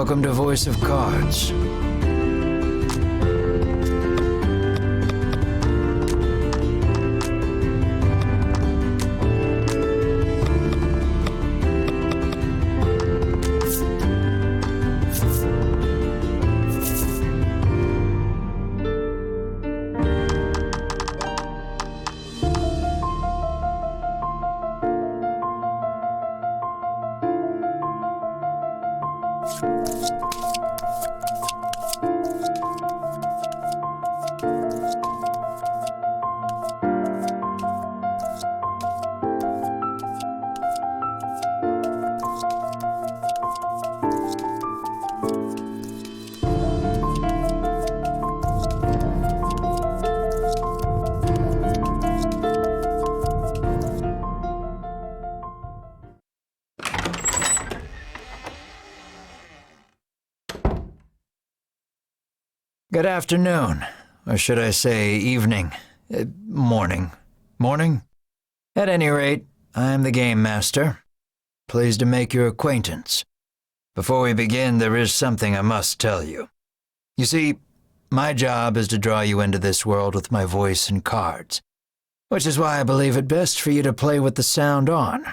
Welcome to Voice of Cards. Good afternoon, or should I say evening, morning. Morning? At any rate, I'm the Game Master. Pleased to make your acquaintance. Before we begin, there is something I must tell you. You see, my job is to draw you into this world with my voice and cards, which is why I believe it best for you to play with the sound on.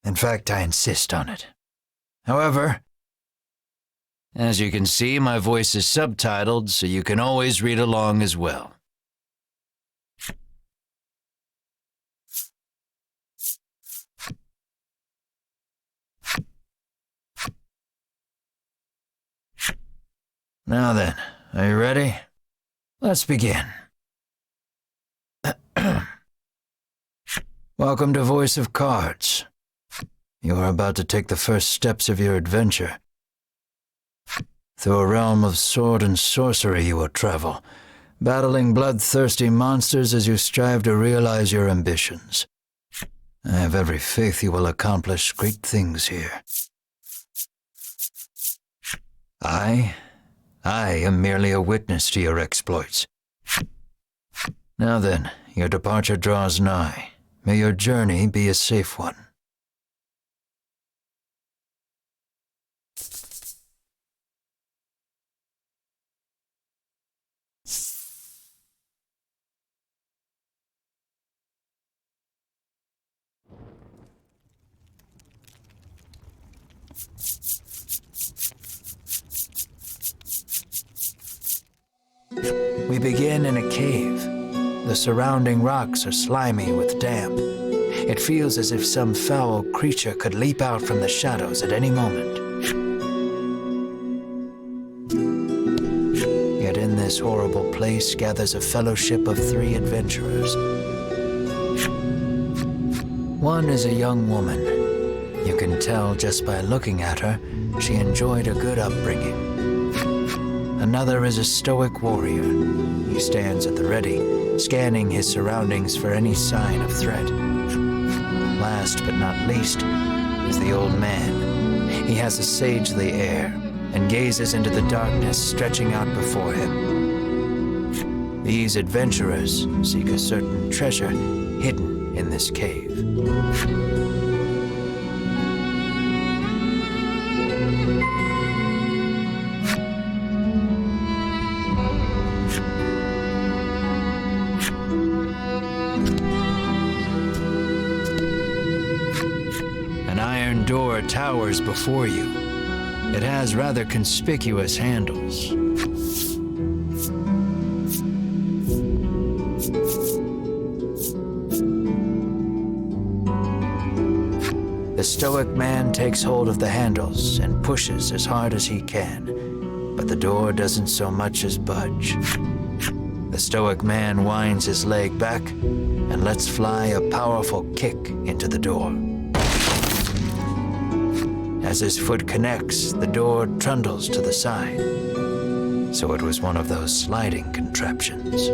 In fact, I insist on it. However, as you can see, my voice is subtitled, so you can always read along as well. Now then, are you ready? Let's begin. Welcome to Voice of Cards. You are about to take the first steps of your adventure. Through a realm of sword and sorcery you will travel, battling bloodthirsty monsters as you strive to realize your ambitions. I have every faith you will accomplish great things here. I am merely a witness to your exploits. Now then, your departure draws nigh. May your journey be a safe one. We begin in a cave. The surrounding rocks are slimy with damp. It feels as if some foul creature could leap out from the shadows at any moment. Yet in this horrible place gathers a fellowship of 3 adventurers. One is a young woman. You can tell just by looking at her, she enjoyed a good upbringing. Another is a stoic warrior. He stands at the ready, scanning his surroundings for any sign of threat. Last but not least is the old man. He has a sagely air and gazes into the darkness stretching out before him. These adventurers seek a certain treasure hidden in this cave. An iron door towers before you. It has rather conspicuous handles. The stoic man takes hold of the handles and pushes as hard as he can, but the door doesn't so much as budge. The stoic man winds his leg back and lets fly a powerful kick into the door. As his foot connects, the door trundles to the side. So it was one of those sliding contraptions.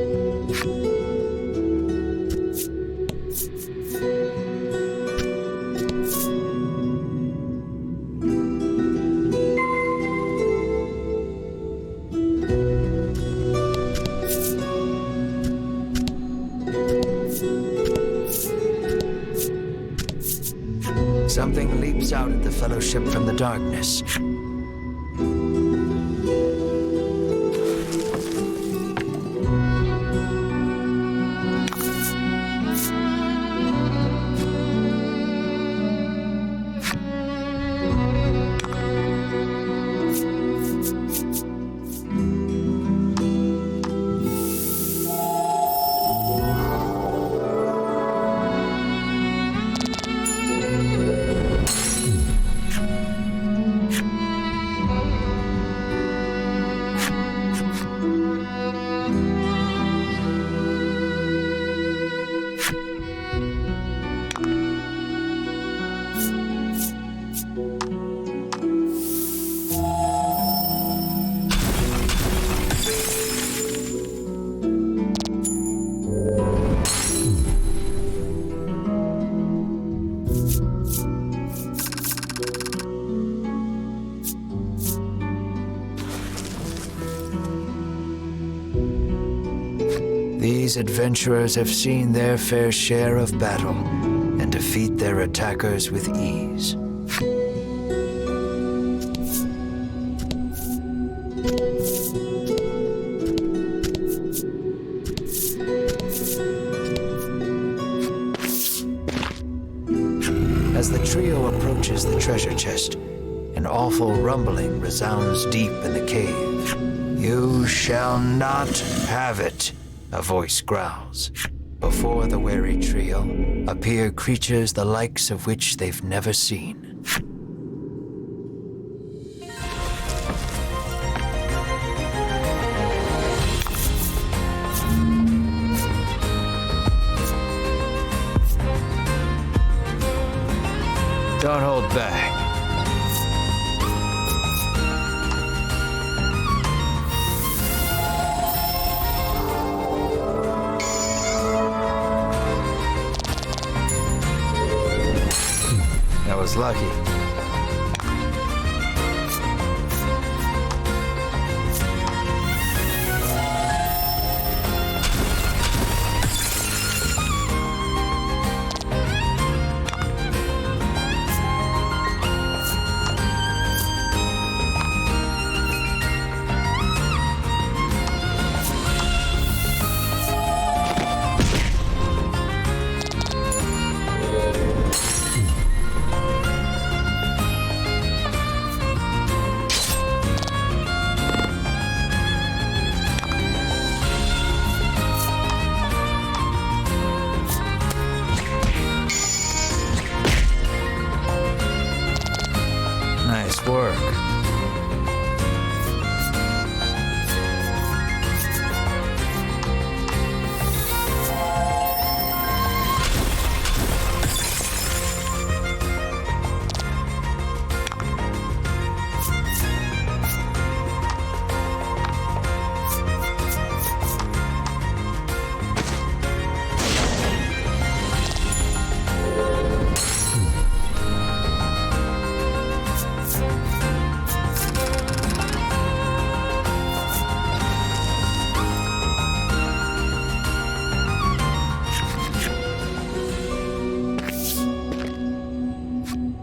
Something leaps out at the fellowship from the darkness. These adventurers have seen their fair share of battle and defeat their attackers with ease. As the trio approaches the treasure chest, an awful rumbling resounds deep in the cave. "You shall not have it," a voice growls. Before the wary trio appear creatures the likes of which they've never seen. Don't hold back. That was lucky. Nice work.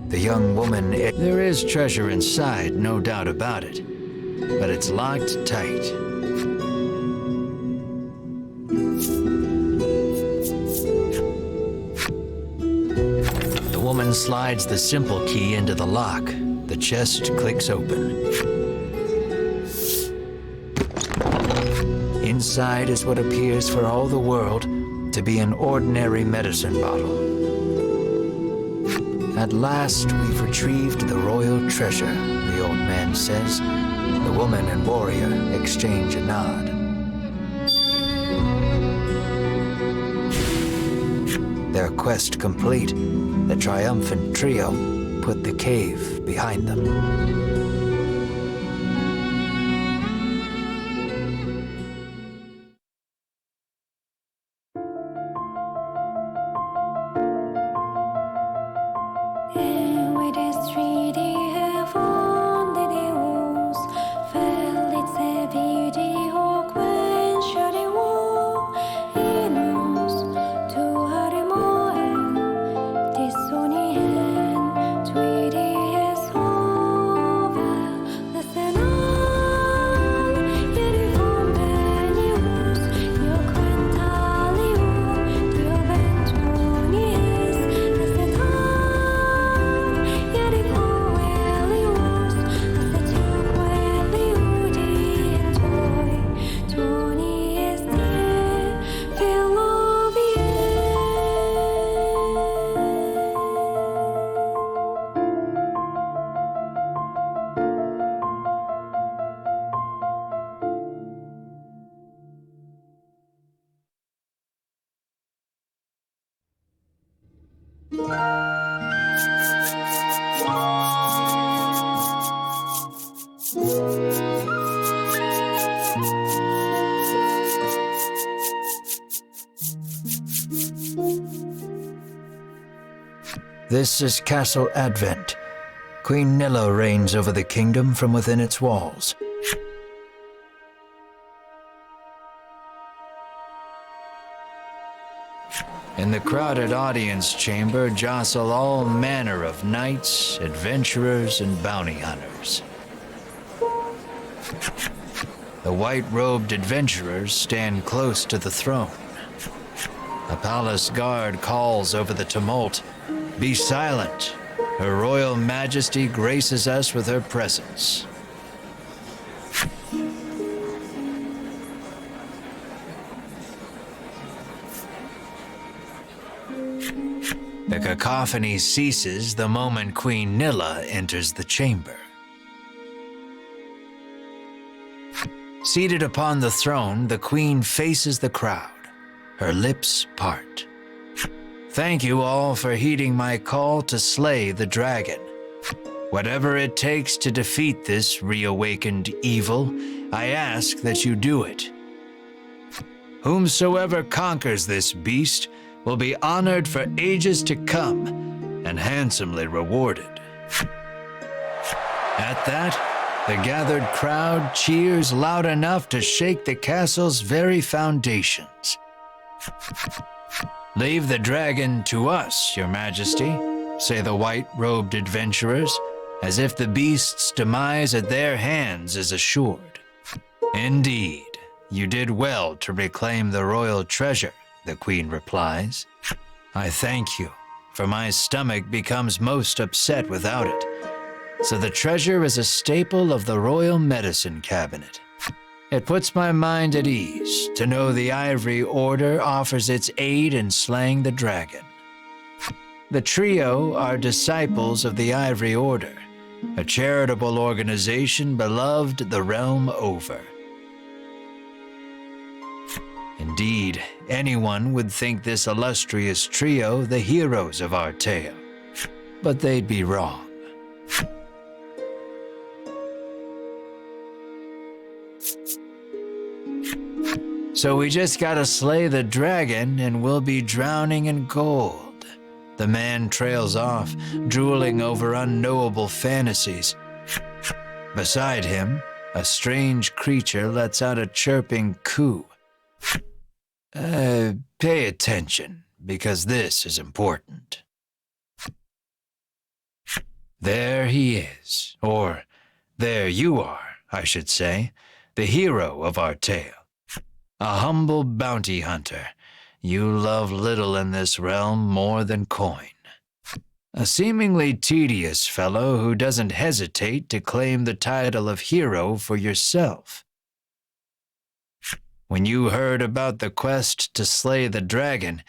The young woman, there is treasure inside, no doubt about it, but it's locked tight. The woman slides the simple key into the lock. The chest clicks open. Inside is what appears for all the world to be an ordinary medicine bottle. At last, we've retrieved the royal treasure, the old man says. The woman and warrior exchange a nod. Their quest complete, the triumphant trio put the cave behind them. This is Castle Advent. Queen Nilla reigns over the kingdom from within its walls. In the crowded audience chamber jostle all manner of knights, adventurers, and bounty hunters. The white-robed adventurers stand close to the throne. A palace guard calls over the tumult, "Be silent! Her Royal Majesty graces us with her presence." The cacophony ceases the moment Queen Nilla enters the chamber. Seated upon the throne, the Queen faces the crowd, her lips part. "Thank you all for heeding my call to slay the dragon. Whatever it takes to defeat this reawakened evil, I ask that you do it. Whomsoever conquers this beast will be honored for ages to come and handsomely rewarded." At that, the gathered crowd cheers loud enough to shake the castle's very foundations. "Leave the dragon to us, Your Majesty," say the white-robed adventurers, as if the beast's demise at their hands is assured. "Indeed, you did well to reclaim the royal treasure," the Queen replies. "I thank you, for my stomach becomes most upset without it. So the treasure is a staple of the royal medicine cabinet. It puts my mind at ease to know the Ivory Order offers its aid in slaying the dragon. The trio are disciples of the Ivory Order, a charitable organization beloved the realm over. Indeed, anyone would think this illustrious trio the heroes of our tale, but they'd be wrong. So we just gotta slay the dragon and we'll be drowning in gold." The man trails off, drooling over unknowable fantasies. Beside him, a strange creature lets out a chirping coo. Pay attention, because this is important. There he is, or there you are, I should say, the hero of our tale. A humble bounty hunter, you love little in this realm more than coin. A seemingly tedious fellow who doesn't hesitate to claim the title of hero for yourself. When you heard about the quest to slay the dragon,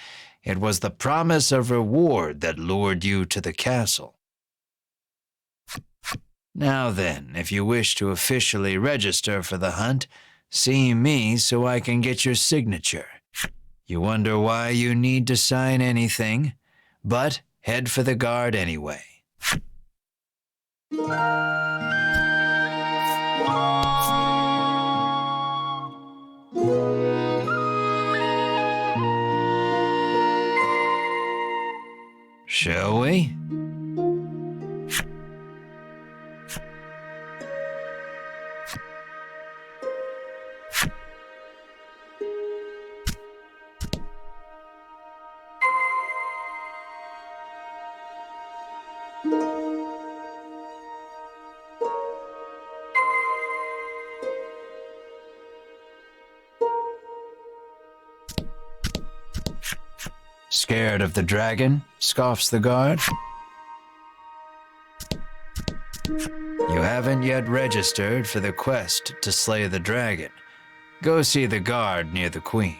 it was the promise of reward that lured you to the castle. Now then, if you wish to officially register for the hunt, see me so I can get your signature. You wonder why you need to sign anything, but head for the guard anyway. Shall we? Scared of the dragon? Scoffs the guard. You haven't yet registered for the quest to slay the dragon. Go see the guard near the queen.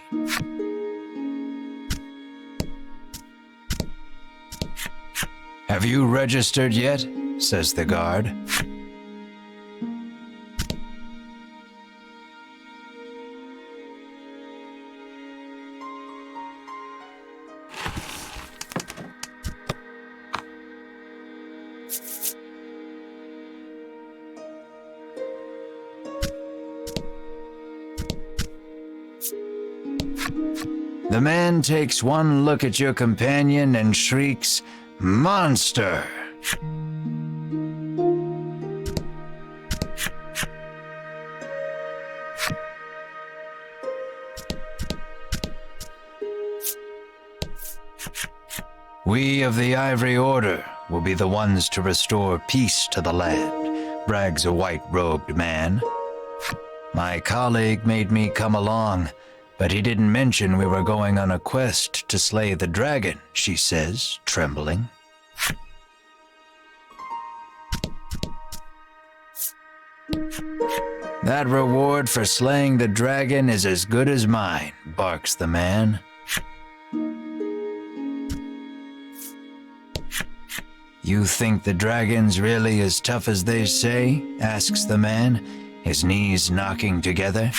Have you registered yet? Says the guard. The man takes one look at your companion and shrieks, "Monster!" We of the Ivory Order will be the ones to restore peace to the land, brags a white-robed man. My colleague made me come along, but he didn't mention we were going on a quest to slay the dragon, she says, trembling. That reward for slaying the dragon is as good as mine, barks the man. You think the dragon's really as tough as they say? Asks the man, his knees knocking together.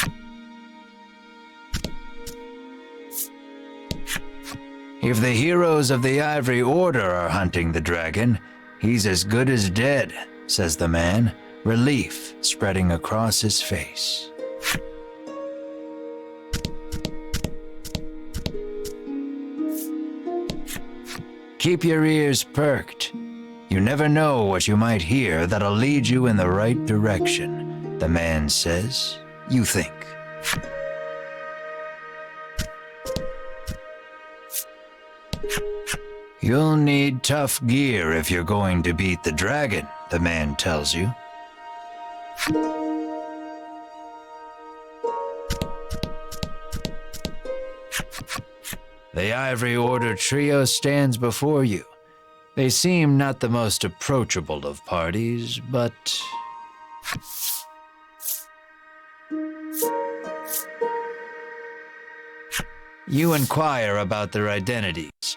If the heroes of the Ivory Order are hunting the dragon, he's as good as dead, says the man, relief spreading across his face. Keep your ears perked. You never know what you might hear that'll lead you in the right direction, the man says. You think. You'll need tough gear if you're going to beat the dragon, the man tells you. The Ivory Order trio stands before you. They seem not the most approachable of parties, but... You inquire about their identities.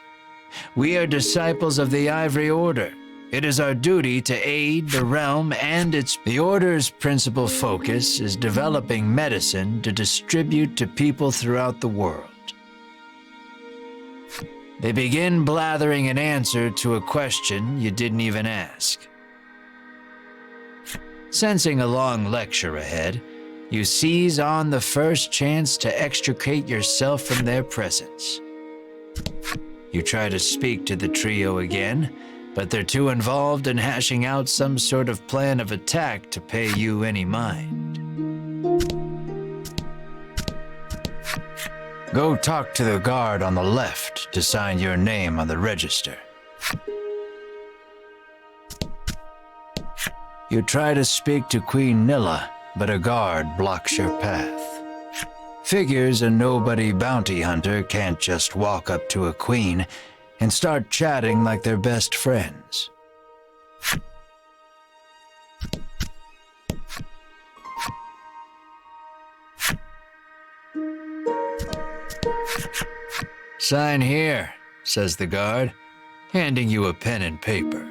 We are disciples of the Ivory Order. It is our duty to aid the realm and The Order's principal focus is developing medicine to distribute to people throughout the world. They begin blathering an answer to a question you didn't even ask. Sensing a long lecture ahead, you seize on the first chance to extricate yourself from their presence. You try to speak to the trio again, but they're too involved in hashing out some sort of plan of attack to pay you any mind. Go talk to the guard on the left to sign your name on the register. You try to speak to Queen Nilla, but a guard blocks your path. Figures a nobody bounty hunter can't just walk up to a queen and start chatting like they're best friends. Sign here, says the guard, handing you a pen and paper.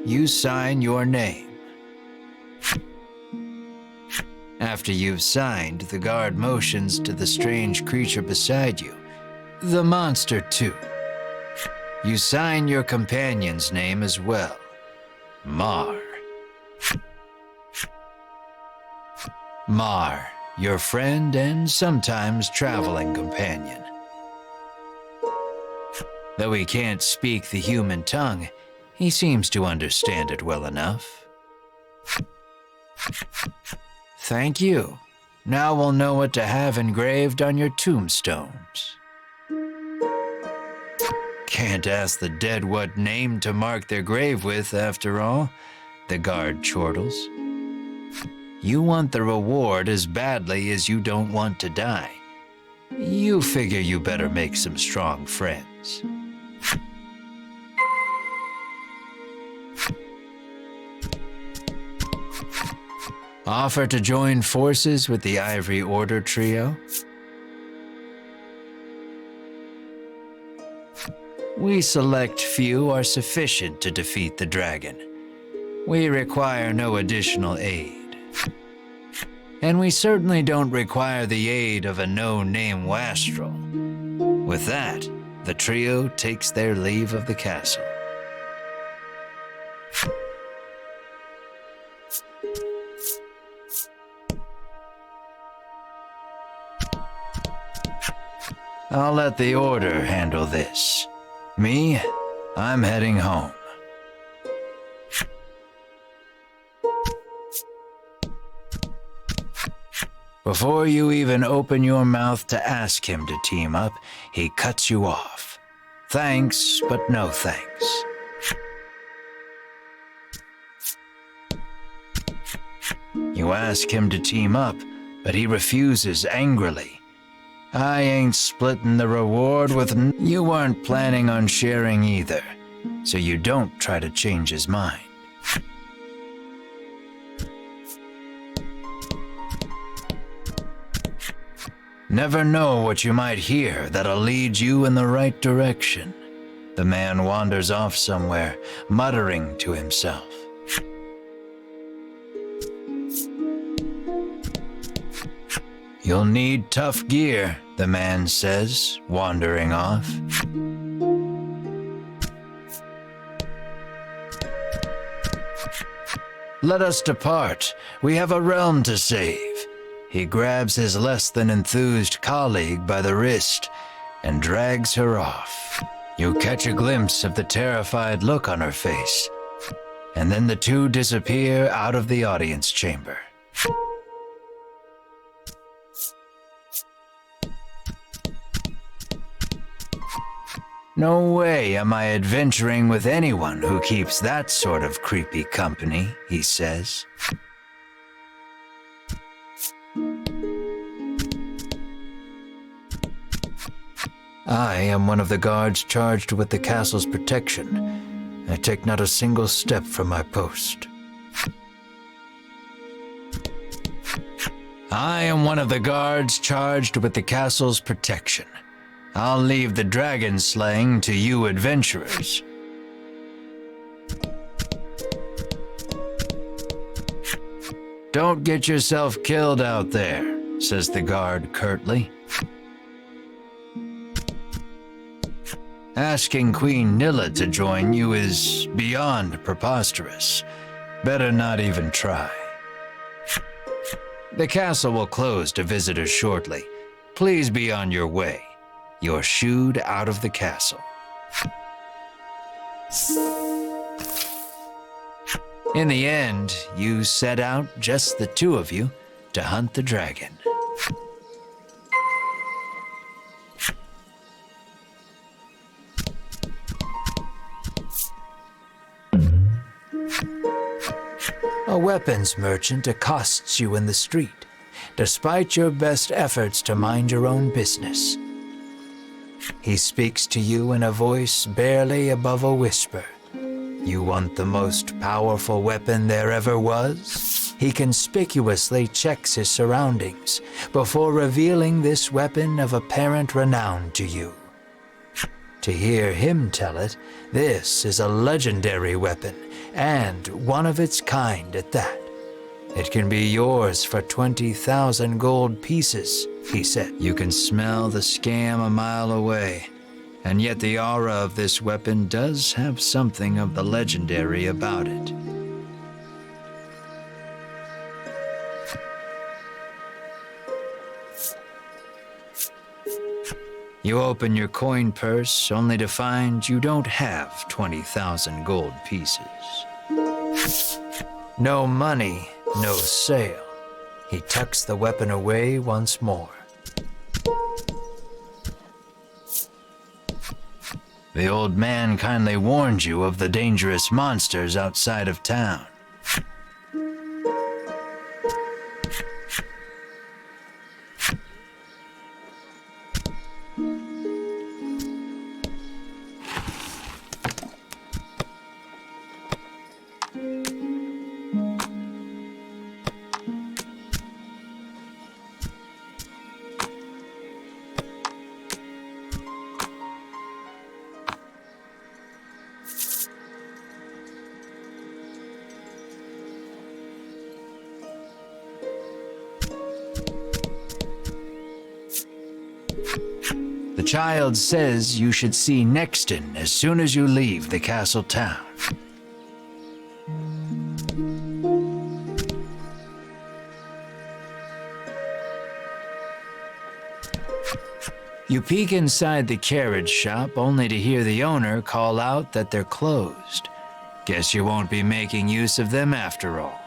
You sign your name. After you've signed, the guard motions to the strange creature beside you, the monster too. You sign your companion's name as well, Mar. Mar, your friend and sometimes traveling companion. Though he can't speak the human tongue, he seems to understand it well enough. Thank you. Now we'll know what to have engraved on your tombstones. Can't ask the dead what name to mark their grave with, after all, the guard chortles. You want the reward as badly as you don't want to die. You figure you better make some strong friends. Offer to join forces with the Ivory Order trio? We select few are sufficient to defeat the dragon. We require no additional aid. And we certainly don't require the aid of a no-name wastrel. With that, the trio takes their leave of the castle. I'll let the Order handle this. Me, I'm heading home. Before you even open your mouth to ask him to team up, he cuts you off. Thanks, but no thanks. You ask him to team up, but he refuses angrily. I ain't splitting the reward with you weren't planning on sharing either, so you don't try to change his mind. Never know what you might hear that'll lead you in the right direction. The man wanders off somewhere, muttering to himself. You'll need tough gear, the man says, wandering off. Let us depart. We have a realm to save. He grabs his less than enthused colleague by the wrist and drags her off. You catch a glimpse of the terrified look on her face, and then the two disappear out of the audience chamber. No way am I adventuring with anyone who keeps that sort of creepy company, he says. I am one of the guards charged with the castle's protection. I take not a single step from my post. I am one of the guards charged with the castle's protection. I'll leave the dragon slaying to you adventurers. Don't get yourself killed out there, says the guard curtly. Asking Queen Nilla to join you is beyond preposterous. Better not even try. The castle will close to visitors shortly. Please be on your way. You're shooed out of the castle. In the end, you set out, just the two of you, to hunt the dragon. A weapons merchant accosts you in the street, despite your best efforts to mind your own business. He speaks to you in a voice barely above a whisper. You want the most powerful weapon there ever was? He conspicuously checks his surroundings before revealing this weapon of apparent renown to you. To hear him tell it, this is a legendary weapon, and one of its kind at that. It can be yours for 20,000 gold pieces, he said. You can smell the scam a mile away, and yet the aura of this weapon does have something of the legendary about it. You open your coin purse only to find you don't have 20,000 gold pieces. No money, no sale. He tucks the weapon away once more. The old man kindly warned you of the dangerous monsters outside of town. The child says you should see Nexton as soon as you leave the castle town. You peek inside the carriage shop only to hear the owner call out that they're closed. Guess you won't be making use of them after all.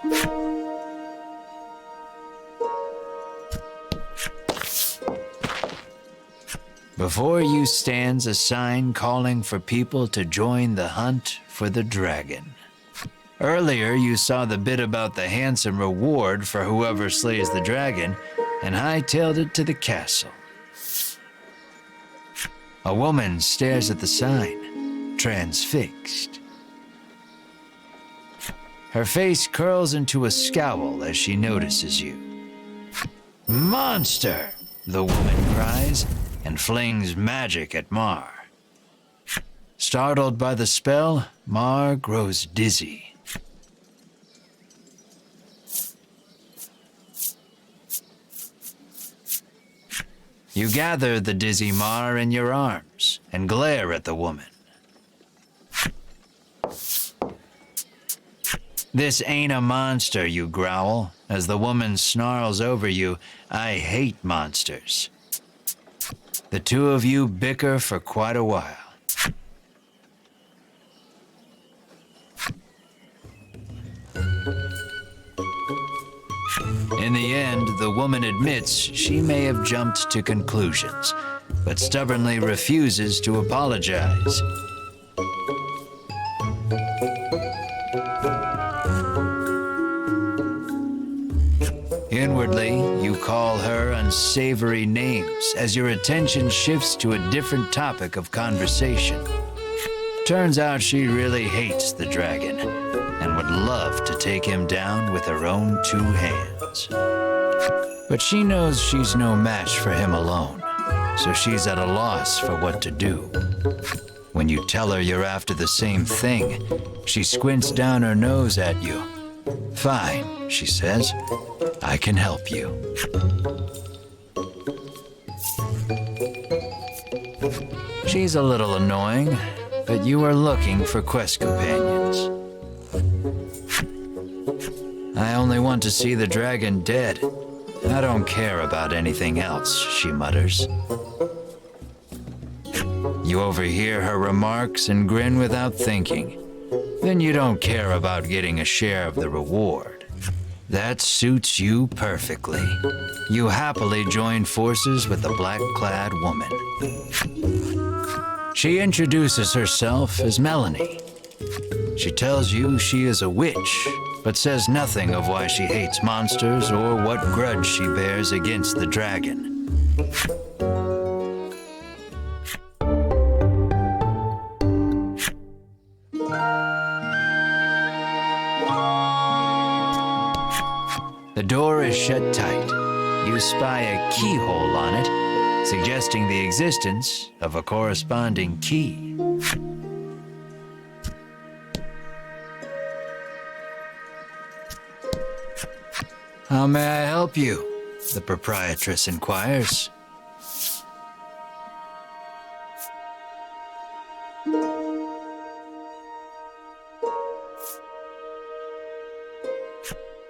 Before you stands a sign calling for people to join the hunt for the dragon. Earlier, you saw the bit about the handsome reward for whoever slays the dragon and hightailed it to the castle. A woman stares at the sign, transfixed. Her face curls into a scowl as she notices you. "Monster!" the woman cries and flings magic at Mar. Startled by the spell, Mar grows dizzy. You gather the dizzy Mar in your arms and glare at the woman. "This ain't a monster," you growl, as the woman snarls over you, "I hate monsters." The two of you bicker for quite a while. In the end, the woman admits she may have jumped to conclusions, but stubbornly refuses to apologize. Inwardly, you call her unsavory names as your attention shifts to a different topic of conversation. Turns out she really hates the dragon and would love to take him down with her own two hands. But she knows she's no match for him alone, so she's at a loss for what to do. When you tell her you're after the same thing, she squints down her nose at you. "Fine," she says, "I can help you." She's a little annoying, but you are looking for quest companions. "I only want to see the dragon dead. I don't care about anything else," she mutters. You overhear her remarks and grin without thinking. Then you don't care about getting a share of the reward. That suits you perfectly. You happily join forces with the black-clad woman. She introduces herself as Melanie. She tells you she is a witch, but says nothing of why she hates monsters or what grudge she bears against the dragon. The door is shut tight. You spy a keyhole on it, suggesting the existence of a corresponding key. "How may I help you?" the proprietress inquires.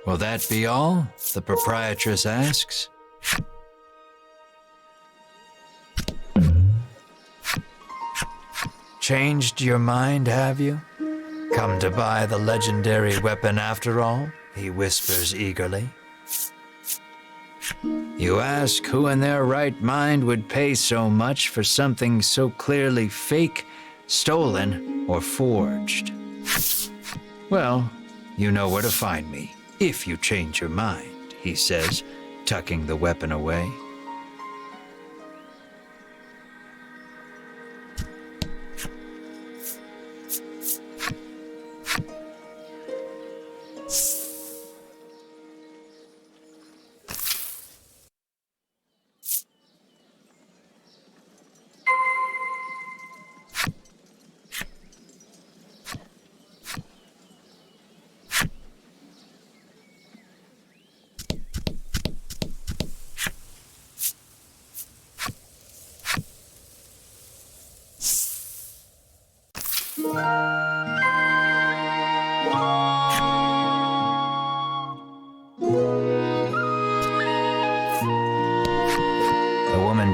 "Will that be all?" the proprietress asks. "Changed your mind, have you? Come to buy the legendary weapon after all?" he whispers eagerly. You ask who in their right mind would pay so much for something so clearly fake, stolen, or forged. "Well, you know where to find me, if you change your mind," he says, tucking the weapon away.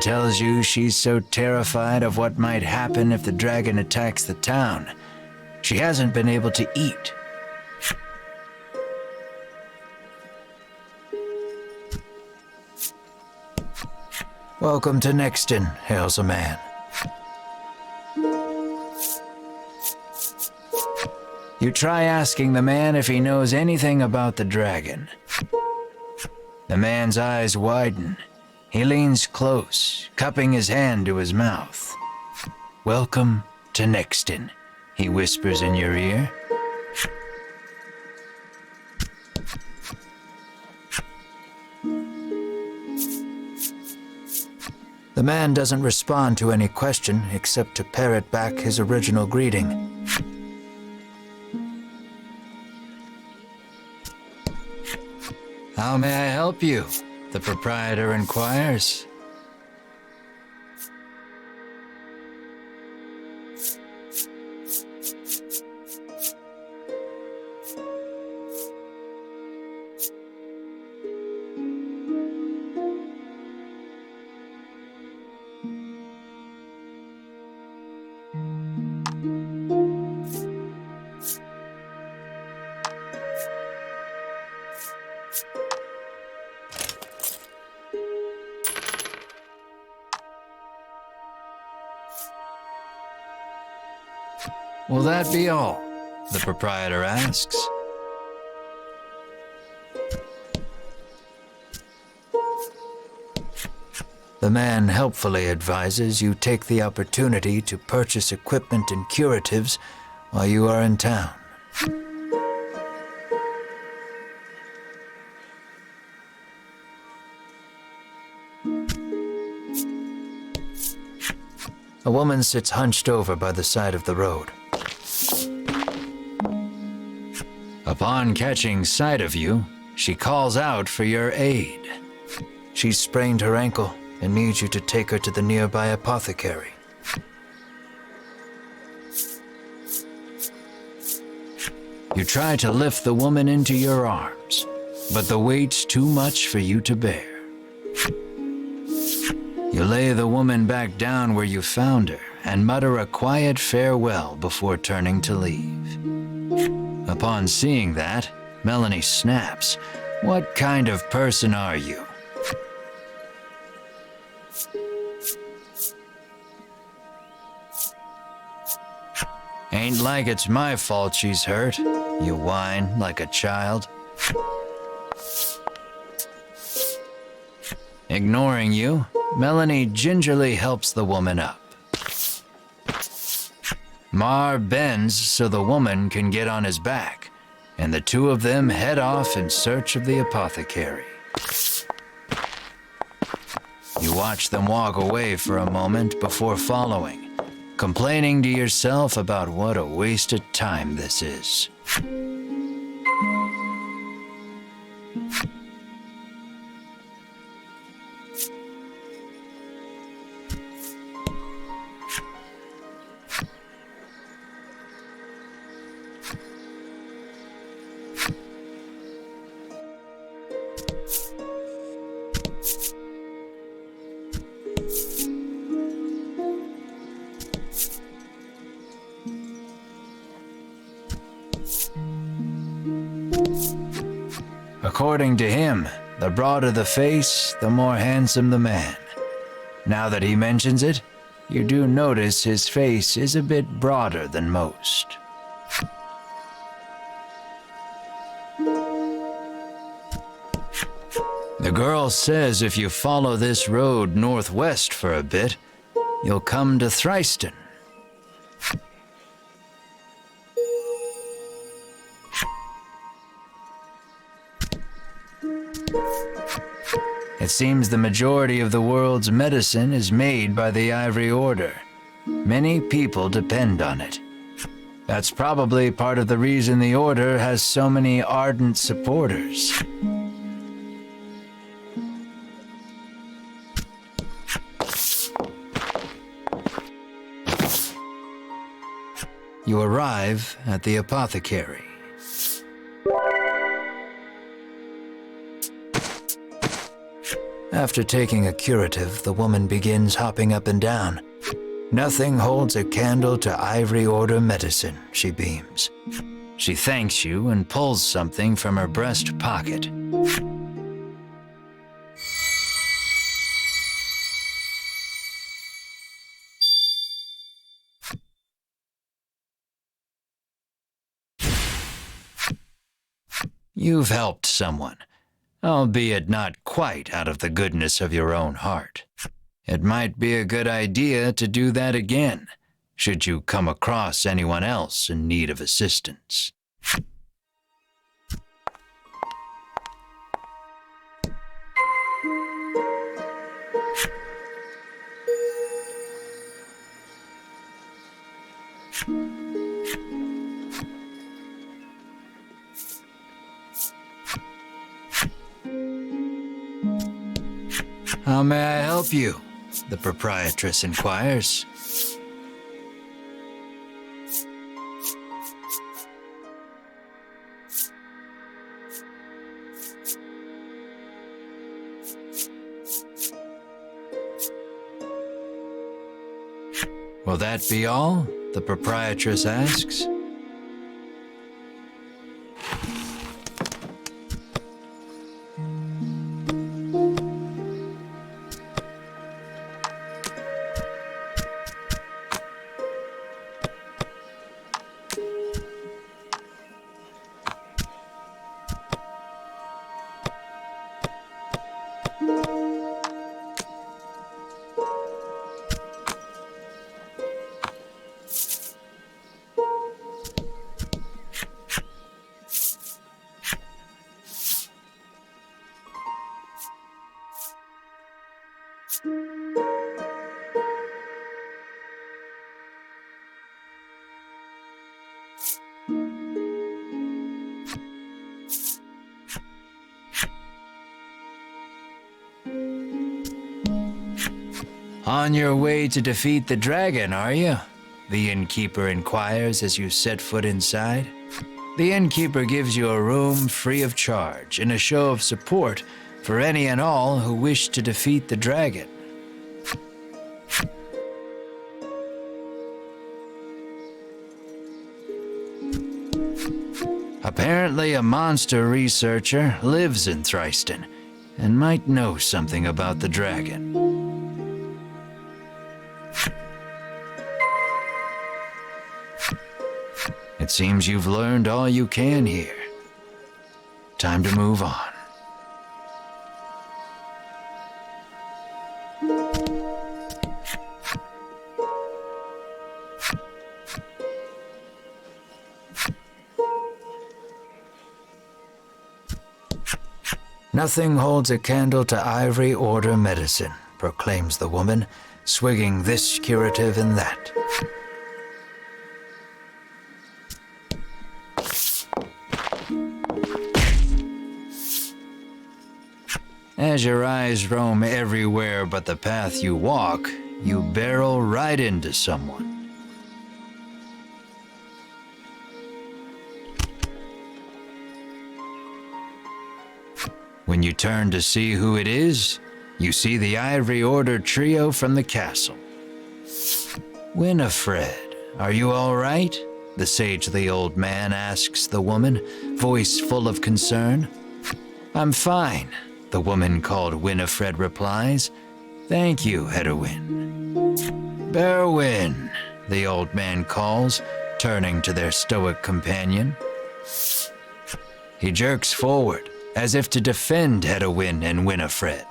tells you she's so terrified of what might happen if the dragon attacks the town, she hasn't been able to eat. Welcome to Nexton, hails a man. You try asking the man if he knows anything about the dragon. The man's eyes widen. He leans close, cupping his hand to his mouth. Welcome to Nexton, he whispers in your ear. The man doesn't respond to any question except to parrot back his original greeting. How may I help you? The proprietor inquires. Will that be all? The proprietor asks. The man helpfully advises you take the opportunity to purchase equipment and curatives while you are in town. A woman sits hunched over by the side of the road. Upon catching sight of you, she calls out for your aid. She's sprained her ankle and needs you to take her to the nearby apothecary. You try to lift the woman into your arms, but the weight's too much for you to bear. You lay the woman back down where you found her and mutter a quiet farewell before turning to leave. Upon seeing that, Melanie snaps. What kind of person are you? Ain't like it's my fault she's hurt, you whine like a child. Ignoring you, Melanie gingerly helps the woman up. Mar bends so the woman can get on his back, and the two of them head off in search of the apothecary. You watch them walk away for a moment before following, complaining to yourself about what a waste of time this is. According to him, the broader the face, the more handsome the man. Now that he mentions it, you do notice his face is a bit broader than most. The girl says if you follow this road northwest for a bit, you'll come to Thryston. It seems the majority of the world's medicine is made by the Ivory Order. Many people depend on it. That's probably part of the reason the Order has so many ardent supporters. You arrive at the apothecary. After taking a curative, the woman begins hopping up and down. Nothing holds a candle to Ivory Order medicine, she beams. She thanks you and pulls something from her breast pocket. You've helped someone, albeit not quite out of the goodness of your own heart. It might be a good idea to do that again, should you come across anyone else in need of assistance. How may I help you? The proprietress inquires. Will that be all? The proprietress asks. On your way to defeat the dragon, are you? The innkeeper inquires as you set foot inside. The innkeeper gives you a room free of charge in a show of support for any and all who wish to defeat the dragon. Apparently, a monster researcher lives in Thriston and might know something about the dragon. It seems you've learned all you can here. Time to move on. Nothing holds a candle to Ivory Order medicine, proclaims the woman, swigging this curative and that. As your eyes roam everywhere but the path you walk, you barrel right into someone. When you turn to see who it is, you see the Ivory Order trio from the castle. Winifred, are you all right? The sagely old man asks the woman, voice full of concern. I'm fine, the woman called Winifred replies. Thank you, Hedwyn. Berwin, the old man calls, turning to their stoic companion. He jerks forward, as if to defend Hedwyn and Winifred.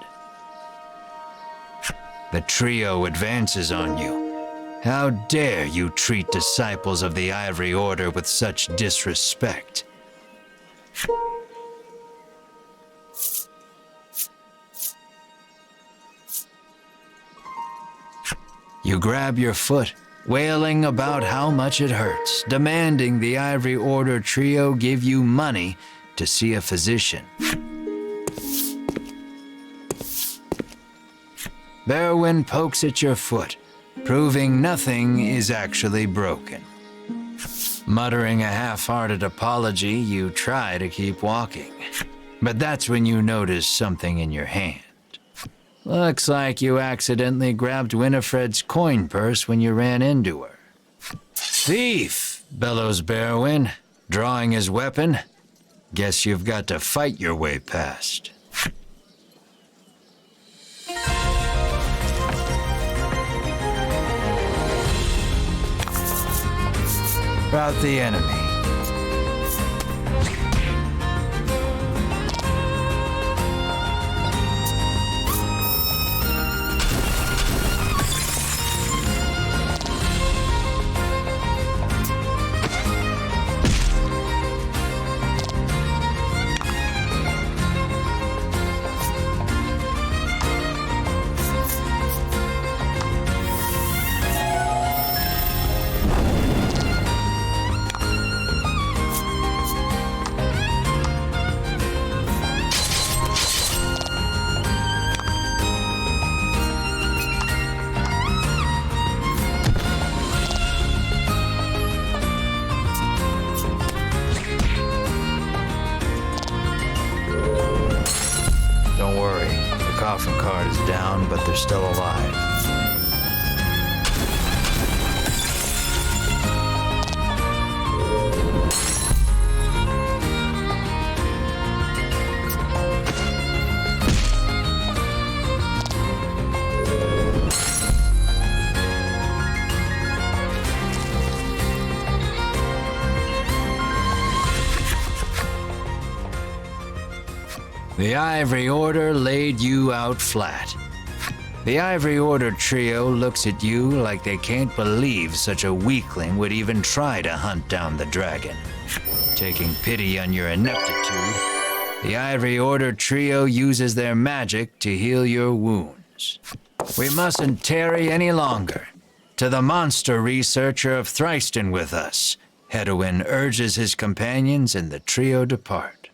The trio advances on you. How dare you treat disciples of the Ivory Order with such disrespect? You grab your foot, wailing about how much it hurts, demanding the Ivory Order trio give you money to see a physician. Berwin pokes at your foot, proving nothing is actually broken. Muttering a half-hearted apology, you try to keep walking. But that's when you notice something in your hand. Looks like you accidentally grabbed Winifred's coin purse when you ran into her. Thief, bellows Barrowin, drawing his weapon. Guess you've got to fight your way past. About the enemy. Don't worry, the coffin card is down, but they're still alive. The Ivory Order laid you out flat. The Ivory Order trio looks at you like they can't believe such a weakling would even try to hunt down the dragon. Taking pity on your ineptitude, the Ivory Order trio uses their magic to heal your wounds. We mustn't tarry any longer. To the monster researcher of Thriston with us, Hedwyn urges his companions and the trio depart.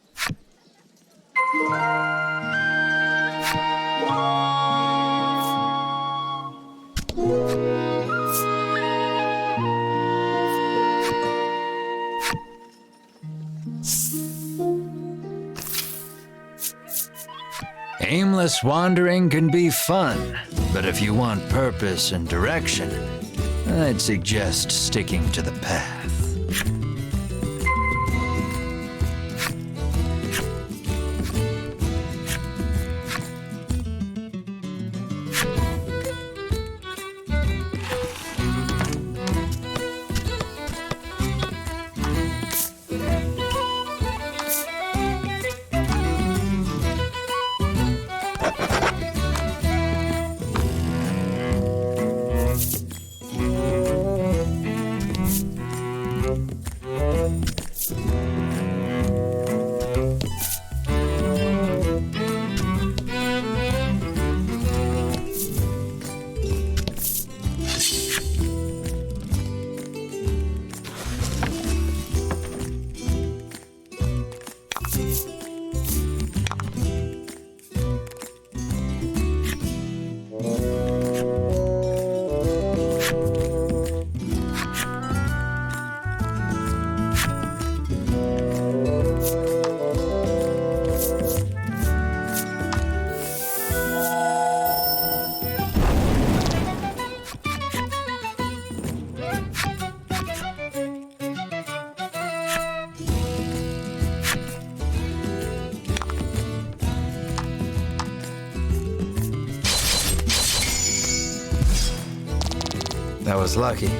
Aimless wandering can be fun, but if you want purpose and direction, I'd suggest sticking to the path. That was lucky.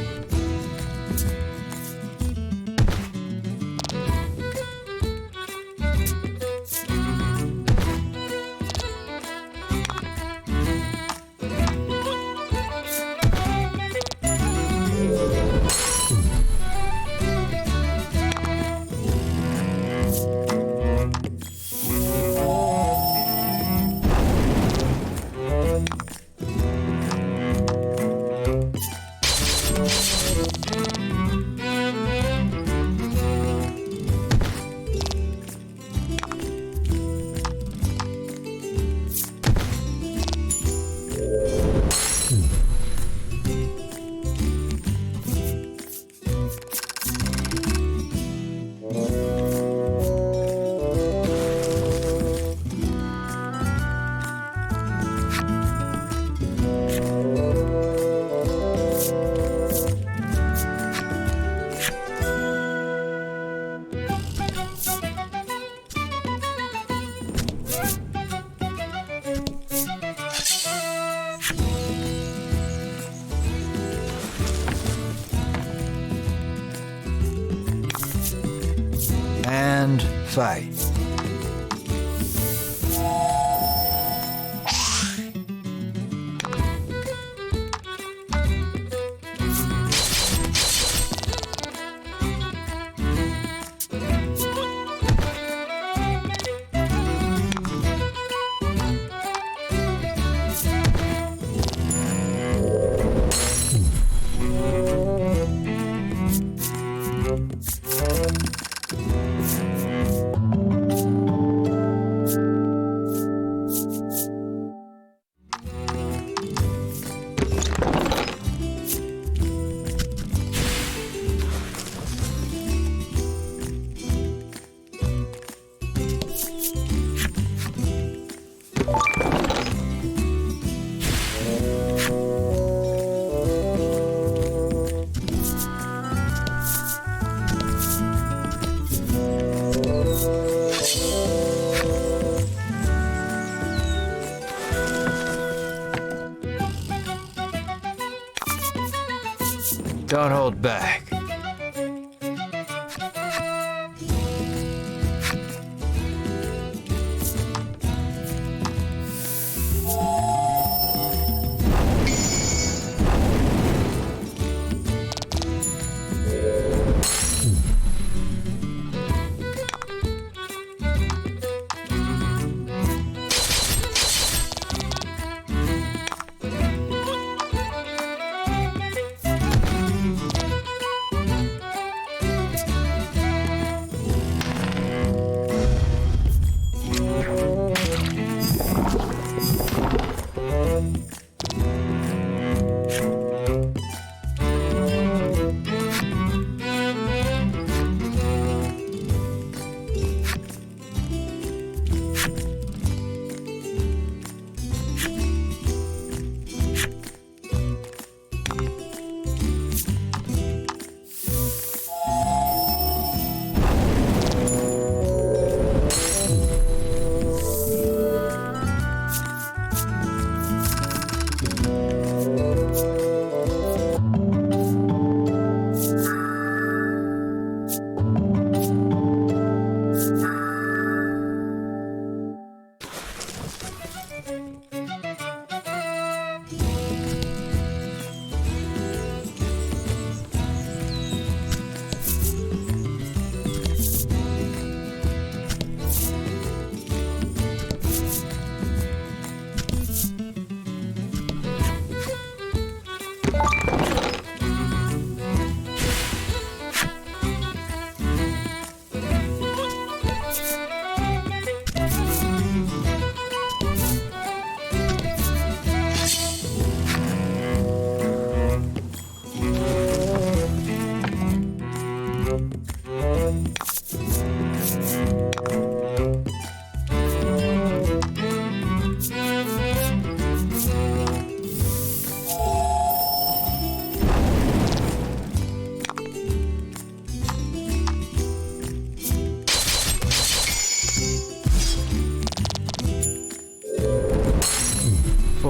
fight. Don't hold back.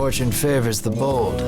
Fortune favors the bold.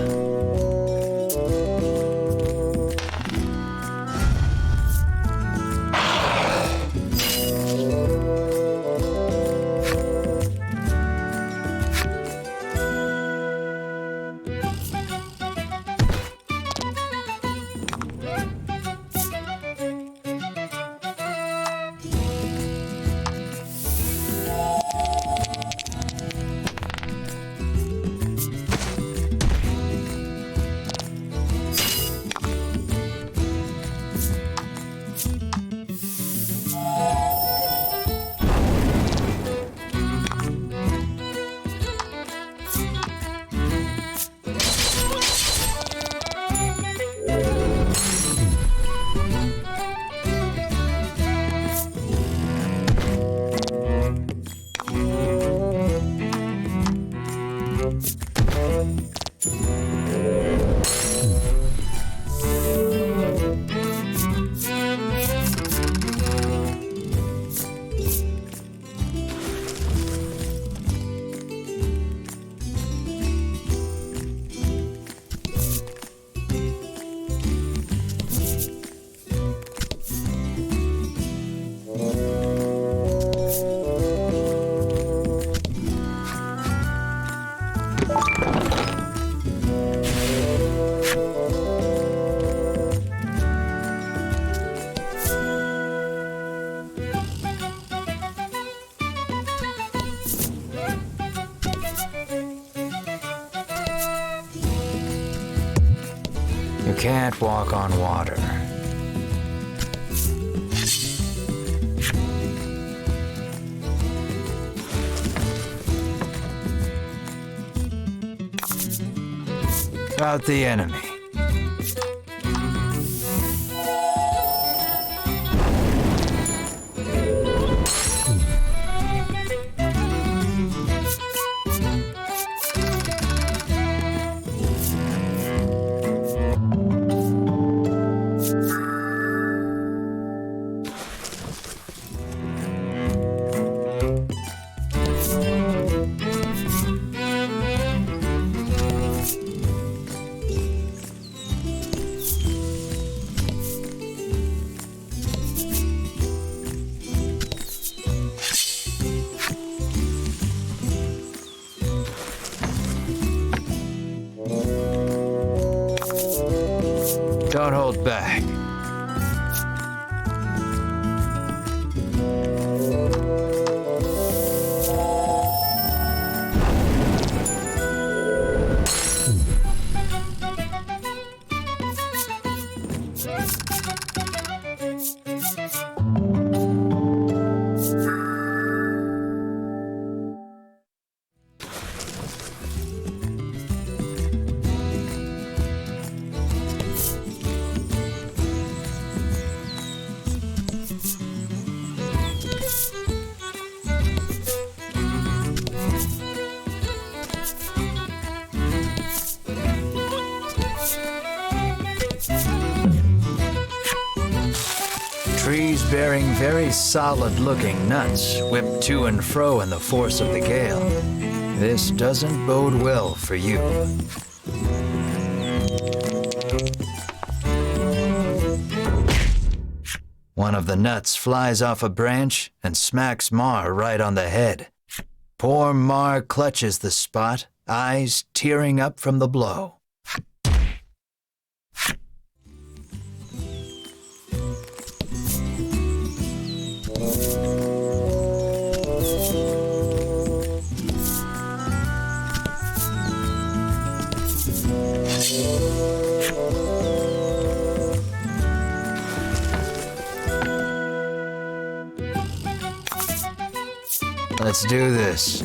You can't walk on water. About the enemy. Don't hold back. Trees bearing very solid-looking nuts whip to and fro in the force of the gale. This doesn't bode well for you. One of the nuts flies off a branch and smacks Mar right on the head. Poor Mar clutches the spot, eyes tearing up from the blow. Let's do this.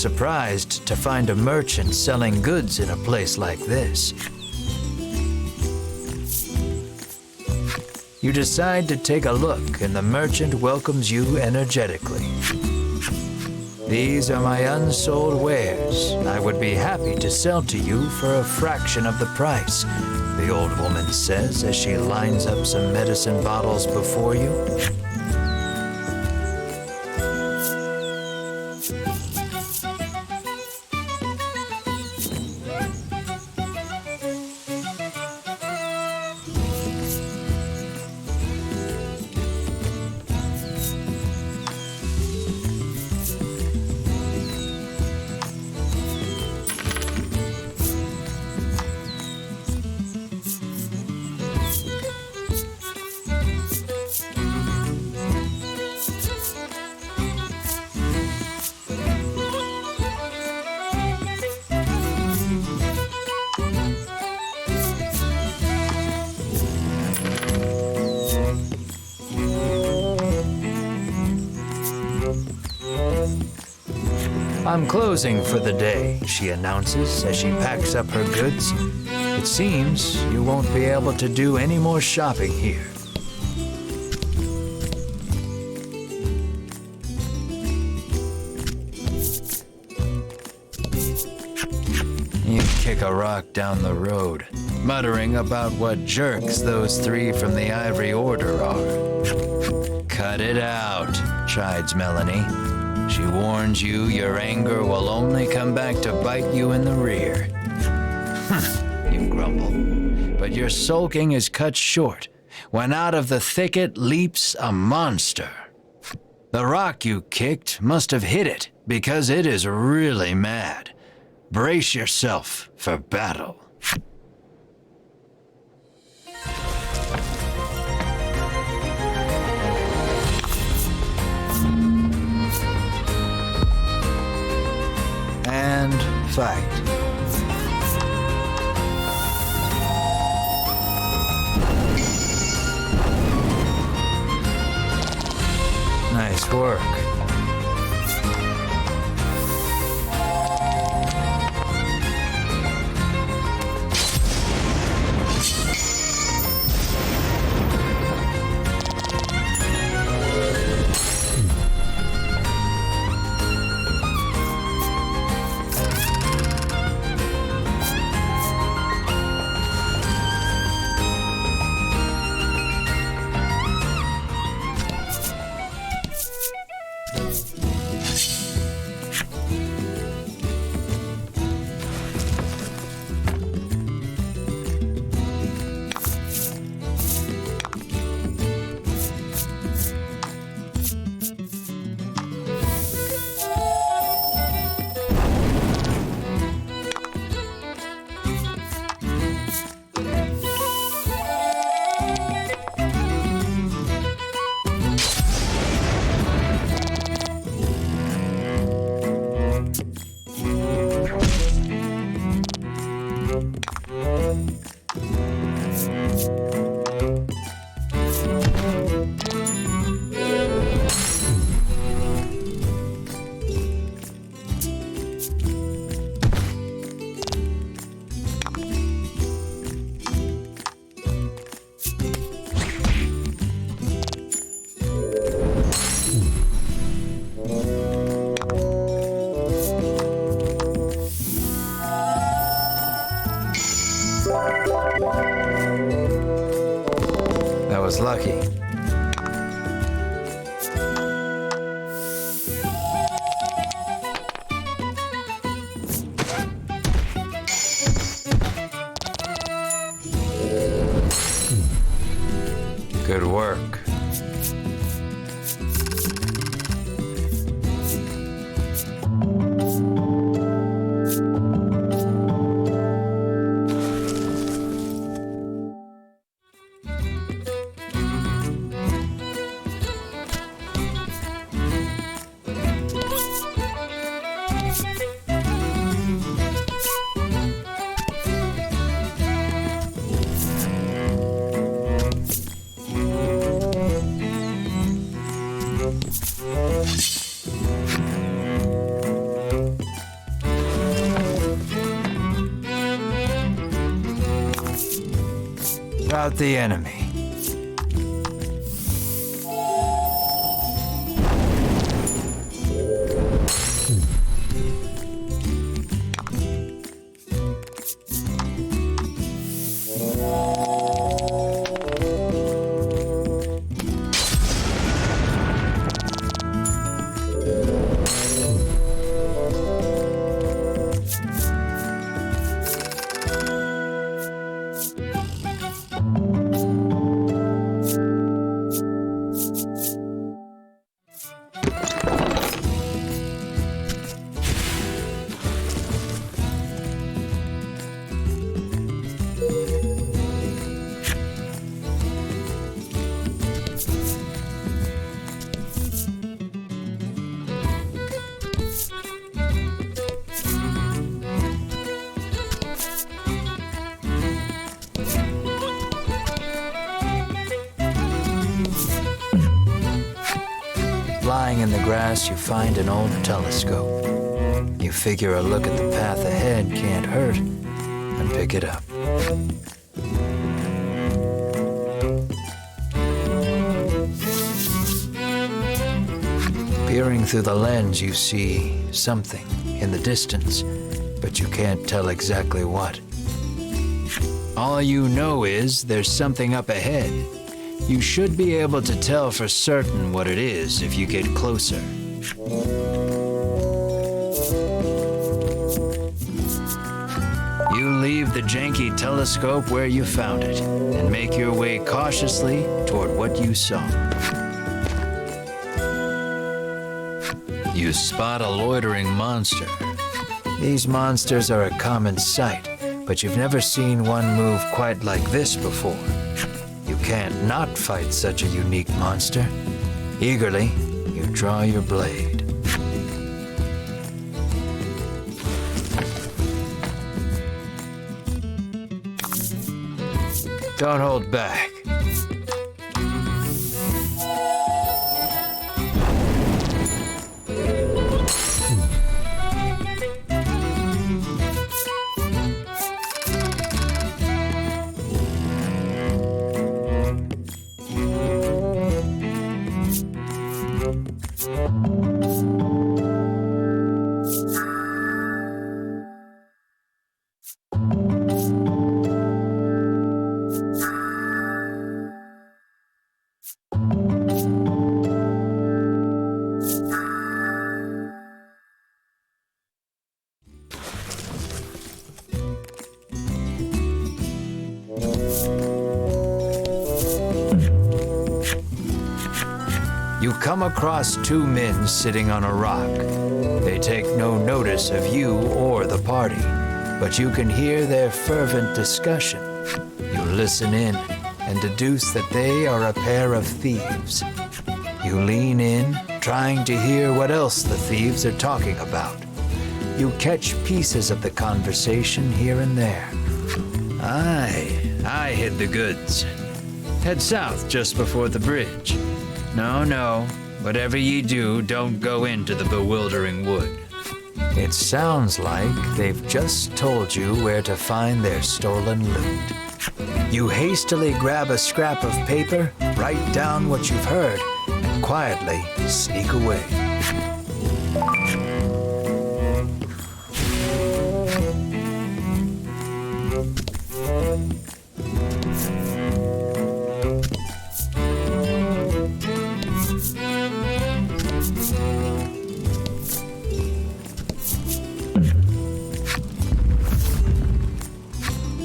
surprised to find a merchant selling goods in a place like this. You decide to take a look, and the merchant welcomes you energetically. These are my unsold wares. I would be happy to sell to you for a fraction of the price, the old woman says as she lines up some medicine bottles before you. I'm closing for the day, she announces as she packs up her goods. It seems you won't be able to do any more shopping here. You kick a rock down the road, muttering about what jerks those three from the Ivory Order are. Cut it out, chides Melanie. She warns you your anger will only come back to bite you in the rear. You grumble, but your sulking is cut short when out of the thicket leaps a monster. The rock you kicked must have hit it because it is really mad. Brace yourself for battle. And fight. Nice work. That was lucky. Good work. About the enemy. Lying in the grass, you find an old telescope. You figure a look at the path ahead can't hurt, and pick it up. Peering through the lens, you see something in the distance, but you can't tell exactly what. All you know is there's something up ahead. You should be able to tell for certain what it is if you get closer. You leave the janky telescope where you found it and make your way cautiously toward what you saw. You spot a loitering monster. These monsters are a common sight, but you've never seen one move quite like this before. You can't not fight such a unique monster. Eagerly, you draw your blade. Don't hold back. You come across two men sitting on a rock. They take no notice of you or the party, but you can hear their fervent discussion. You listen in and deduce that they are a pair of thieves. You lean in, trying to hear what else the thieves are talking about. You catch pieces of the conversation here and there. I hid the goods. Head south just before the bridge. No, whatever ye do, don't go into the bewildering wood. It sounds like they've just told you where to find their stolen loot. You hastily grab a scrap of paper, write down what you've heard, and quietly sneak away.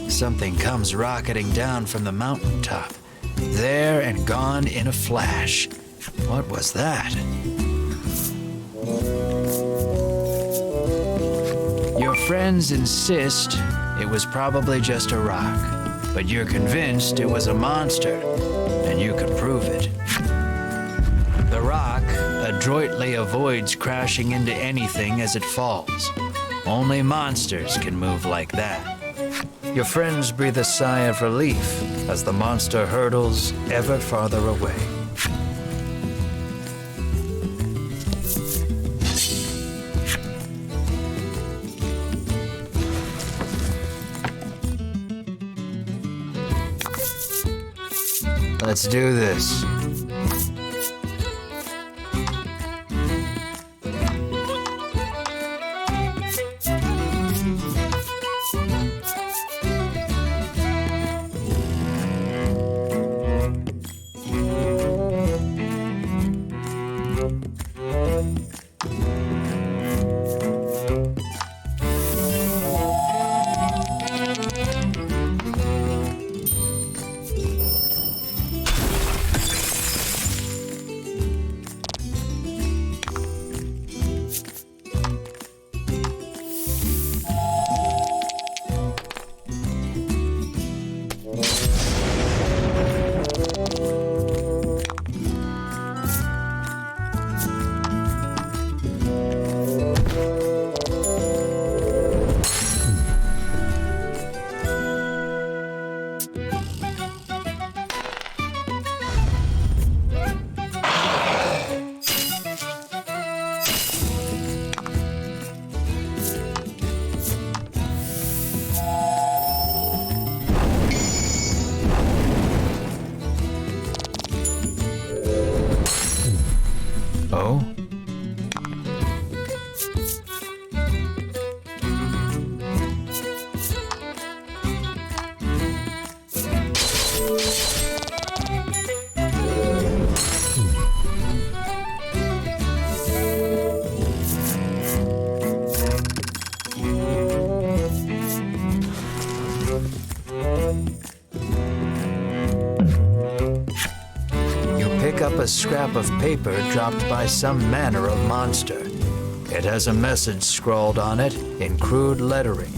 Something comes rocketing down from the mountaintop, there and gone in a flash. What was that? Your friends insist it was probably just a rock, but you're convinced it was a monster, and you can prove it. The rock adroitly avoids crashing into anything as it falls. Only monsters can move like that. Your friends breathe a sigh of relief as the monster hurtles ever farther away. Let's do this. Oh? Pick up a scrap of paper dropped by some manner of monster. It has a message scrawled on it in crude lettering.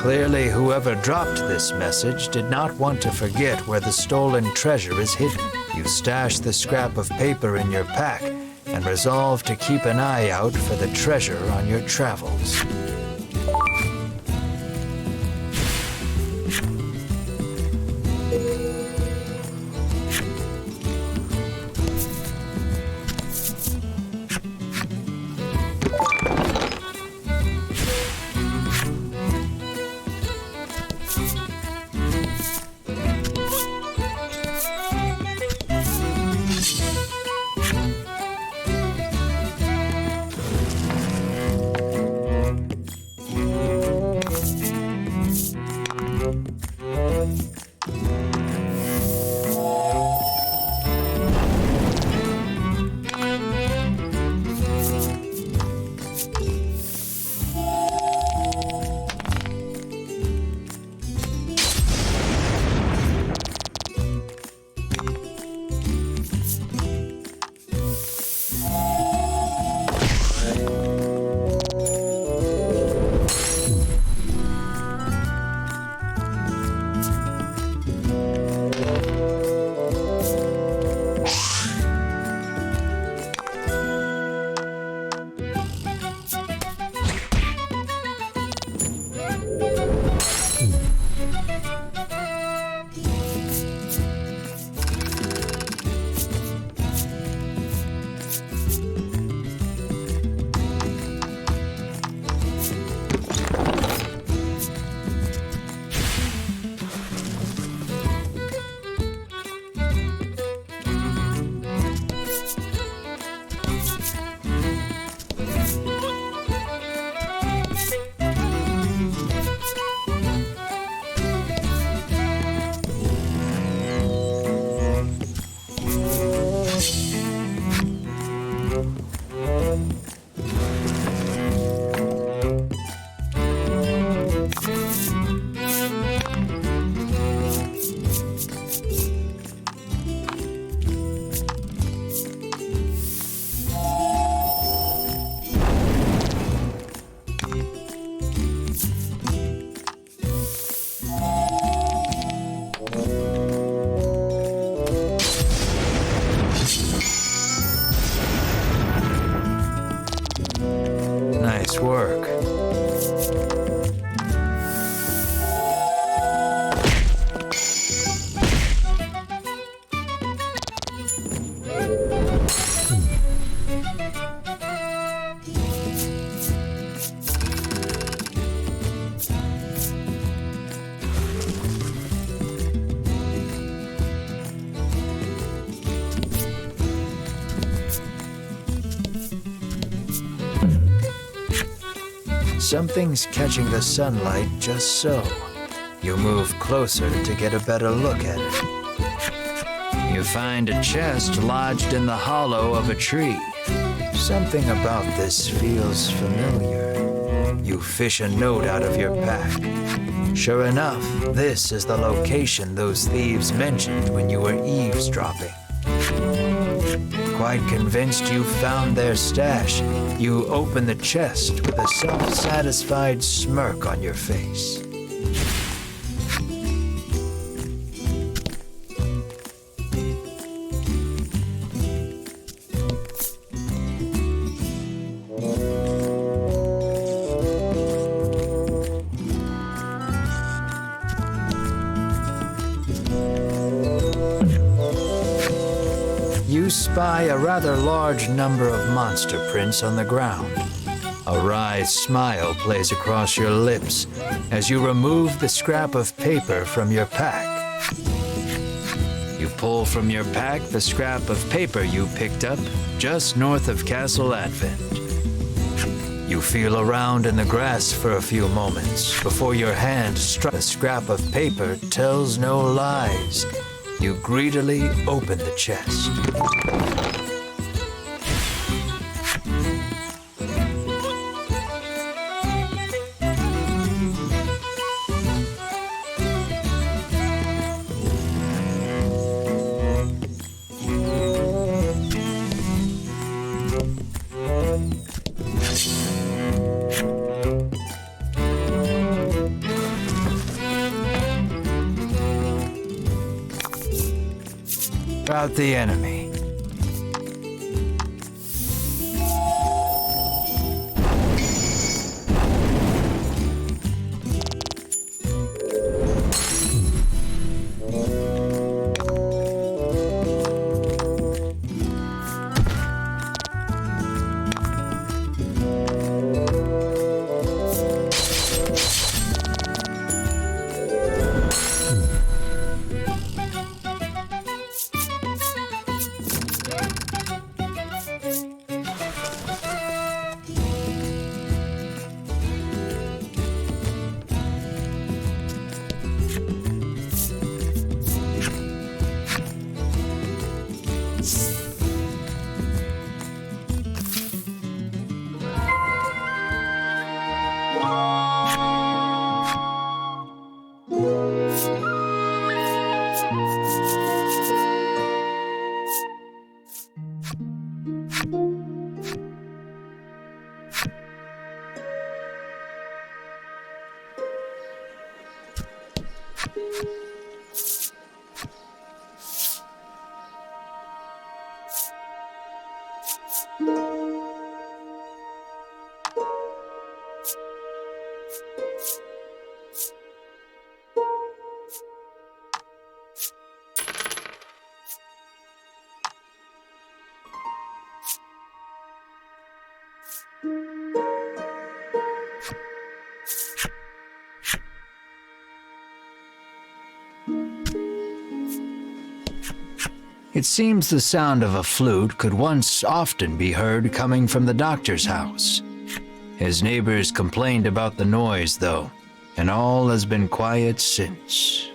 Clearly, whoever dropped this message did not want to forget where the stolen treasure is hidden. You stash the scrap of paper in your pack and resolve to keep an eye out for the treasure on your travels. Nice work. Something's catching the sunlight just so. You move closer to get a better look at it. You find a chest lodged in the hollow of a tree. Something about this feels familiar. You fish a note out of your pack. Sure enough, this is the location those thieves mentioned when you were eavesdropping. Quite convinced you found their stash, you open the chest with a self-satisfied smirk on your face. You spy a rather large number of monster prints on the ground. A wry smile plays across your lips as you remove the scrap of paper from your pack. You pull from your pack the scrap of paper you picked up just north of Castle Advent. You feel around in the grass for a few moments before your hand strikes. The scrap of paper tells no lies. You greedily open the chest. About the enemy. It seems the sound of a flute could once often be heard coming from the doctor's house. His neighbors complained about the noise, though, and all has been quiet since.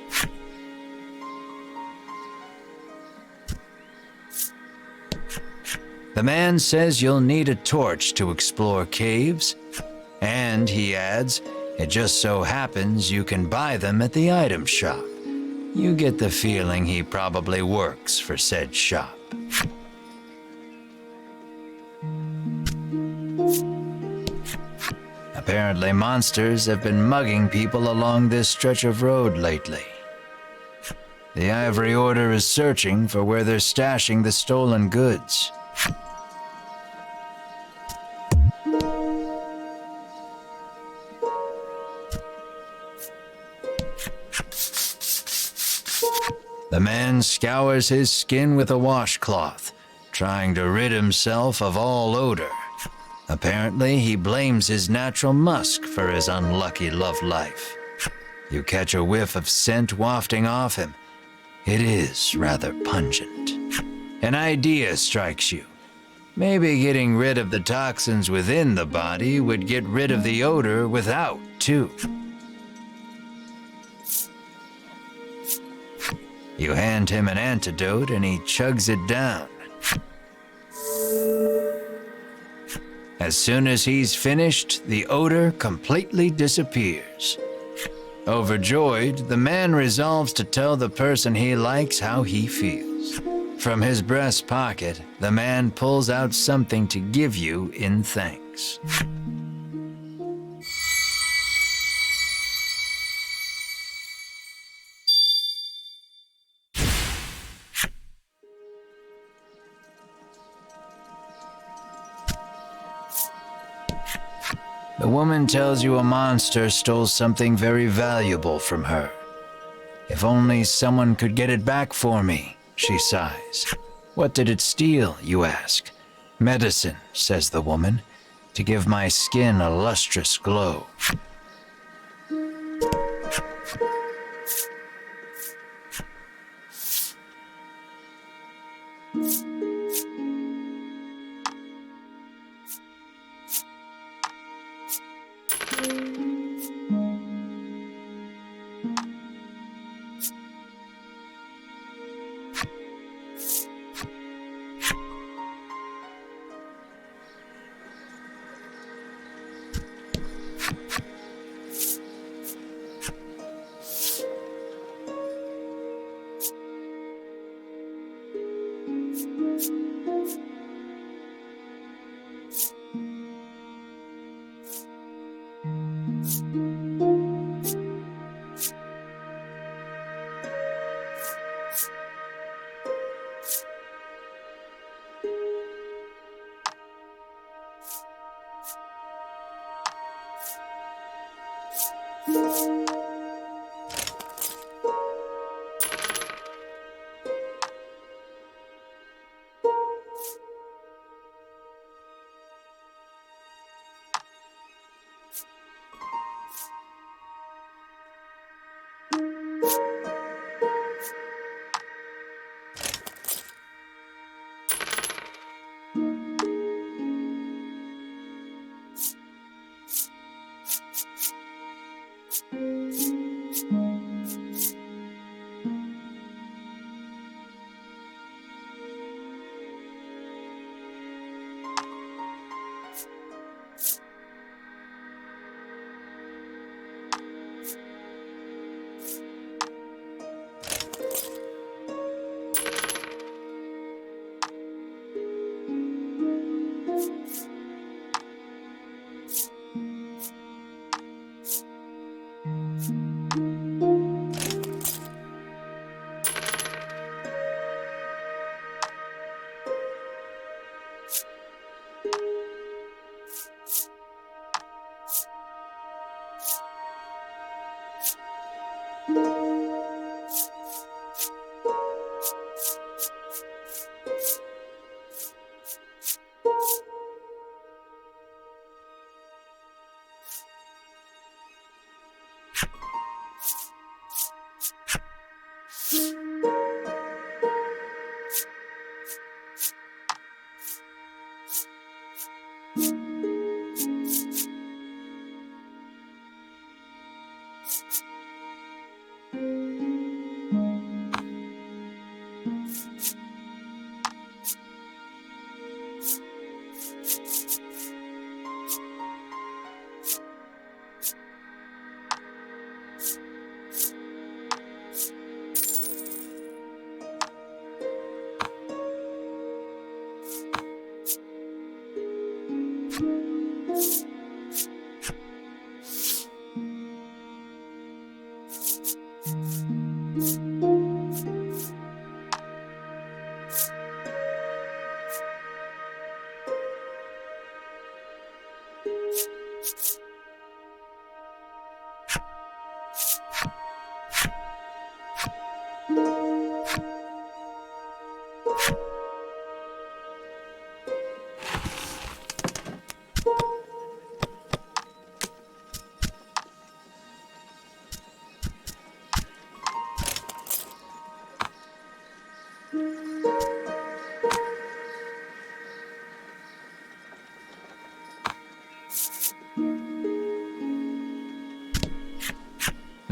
The man says you'll need a torch to explore caves, and, he adds, it just so happens you can buy them at the item shop. You get the feeling he probably works for said shop. Apparently monsters have been mugging people along this stretch of road lately. The Ivory Order is searching for where they're stashing the stolen goods. The man scours his skin with a washcloth, trying to rid himself of all odor. Apparently, he blames his natural musk for his unlucky love life. You catch a whiff of scent wafting off him. It is rather pungent. An idea strikes you. Maybe getting rid of the toxins within the body would get rid of the odor without, too. You hand him an antidote and he chugs it down. As soon as he's finished, the odor completely disappears. Overjoyed, the man resolves to tell the person he likes how he feels. From his breast pocket, the man pulls out something to give you in thanks. The woman tells you a monster stole something very valuable from her. If only someone could get it back for me, she sighs. What did it steal, you ask? Medicine, says the woman, to give my skin a lustrous glow.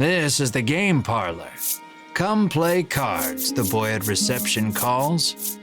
This is the game parlor. Come play cards, the boy at reception calls.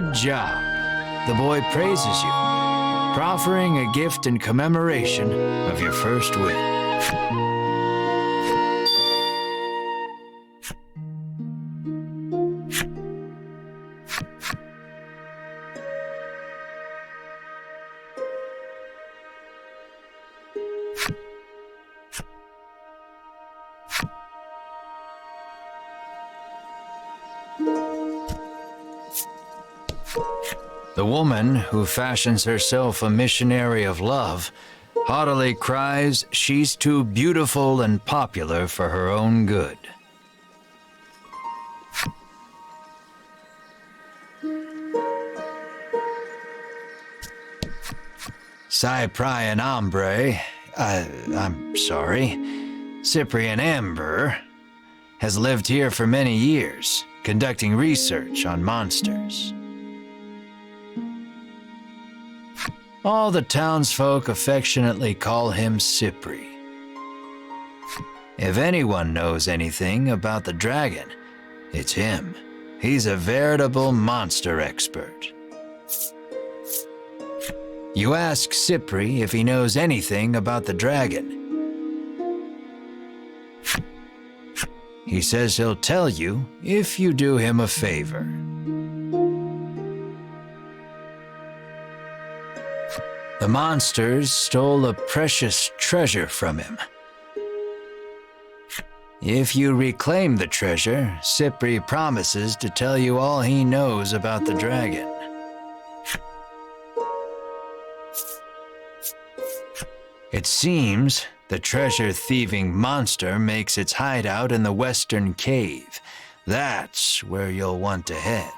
Good job. The boy praises you, proffering a gift in commemoration of your first win. The woman who fashions herself a missionary of love haughtily cries she's too beautiful and popular for her own good. Cyprian Ambre, I'm sorry, Cyprian Amber, has lived here for many years, conducting research on monsters. All the townsfolk affectionately call him Cypri. If anyone knows anything about the dragon, it's him. He's a veritable monster expert. You ask Cypri if he knows anything about the dragon. He says he'll tell you if you do him a favor. The monsters stole a precious treasure from him. If you reclaim the treasure, Cypri promises to tell you all he knows about the dragon. It seems the treasure-thieving monster makes its hideout in the Western Cave. That's where you'll want to head.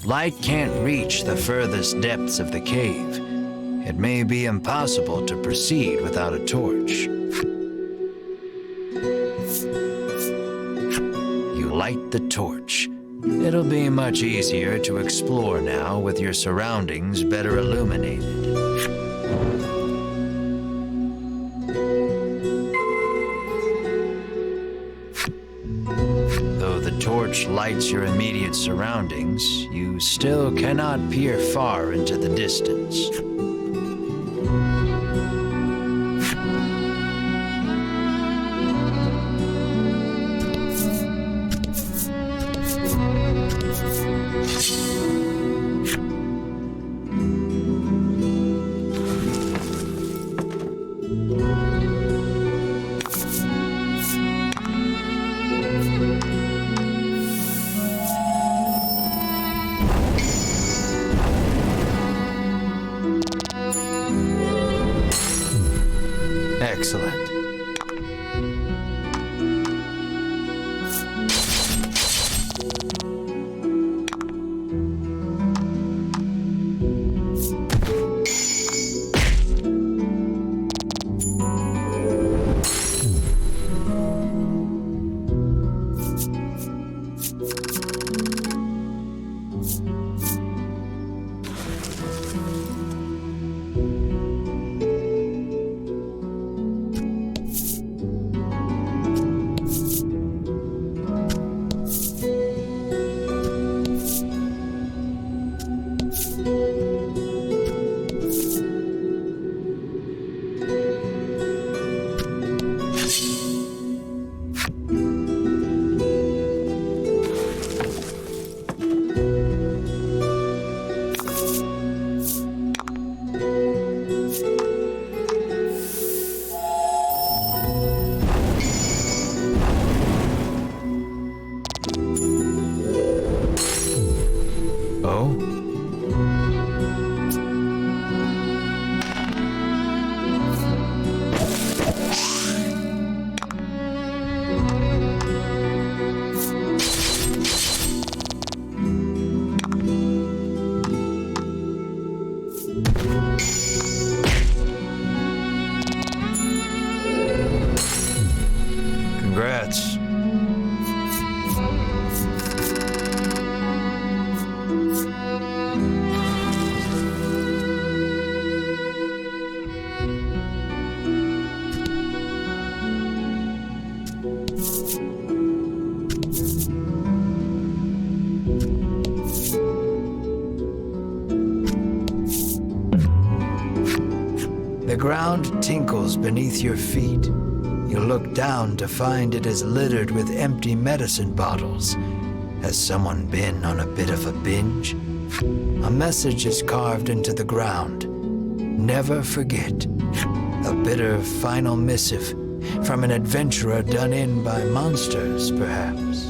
Light can't reach the furthest depths of the cave. It may be impossible to proceed without a torch. You light the torch. It'll be much easier to explore now with your surroundings better illuminated. Torch lights your immediate surroundings, you still cannot peer far into the distance. Excellent. know? Congrats. The ground tinkles beneath your feet. You look down to find it is littered with empty medicine bottles. Has someone been on a bit of a binge? A message is carved into the ground. Never forget. A bitter final missive from an adventurer done in by monsters, perhaps.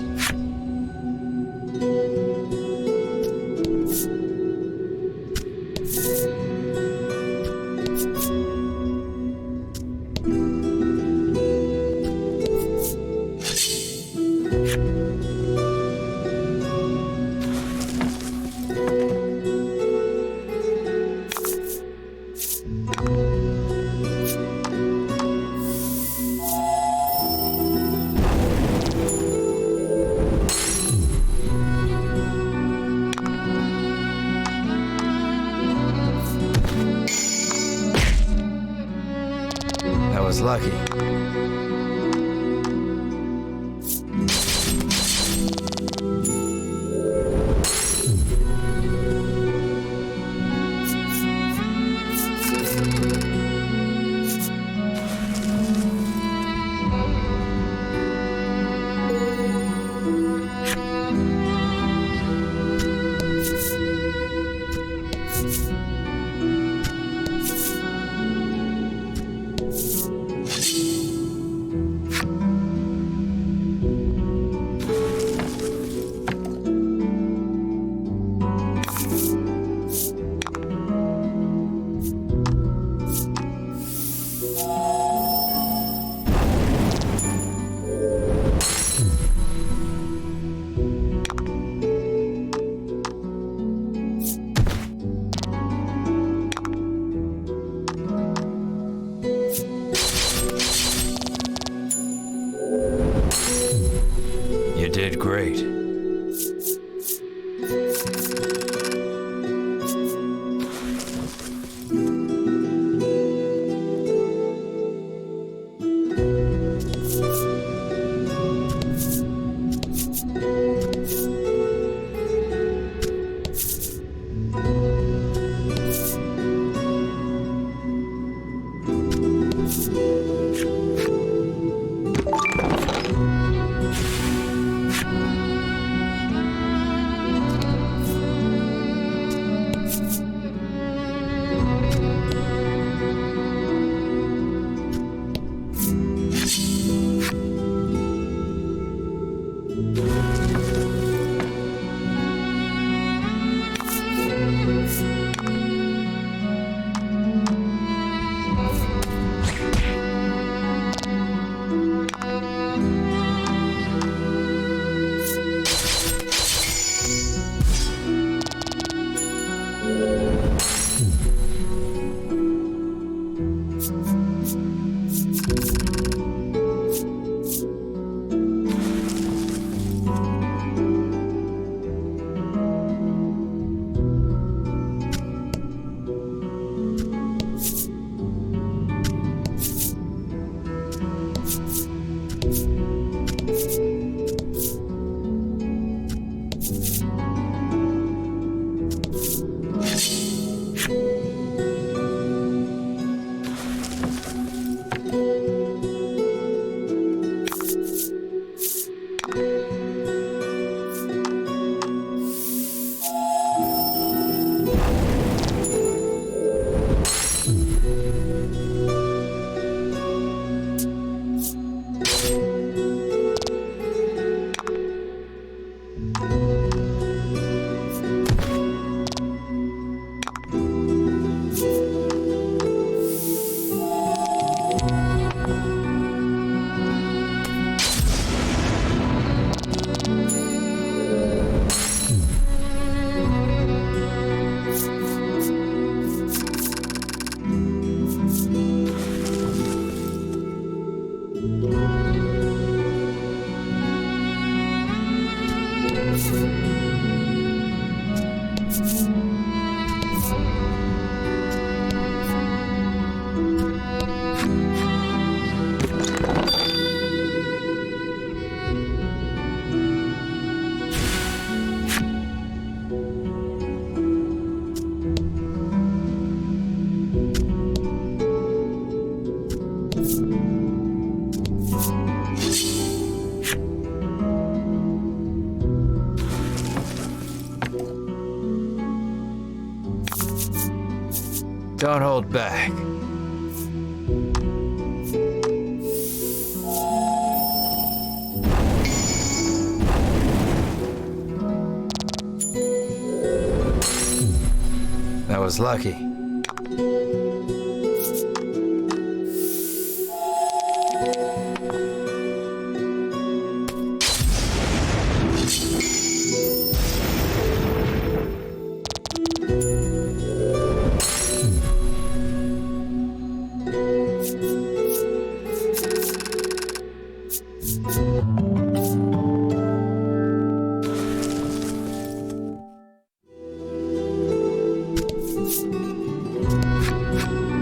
That was lucky. You did great. Don't hold back. That was lucky.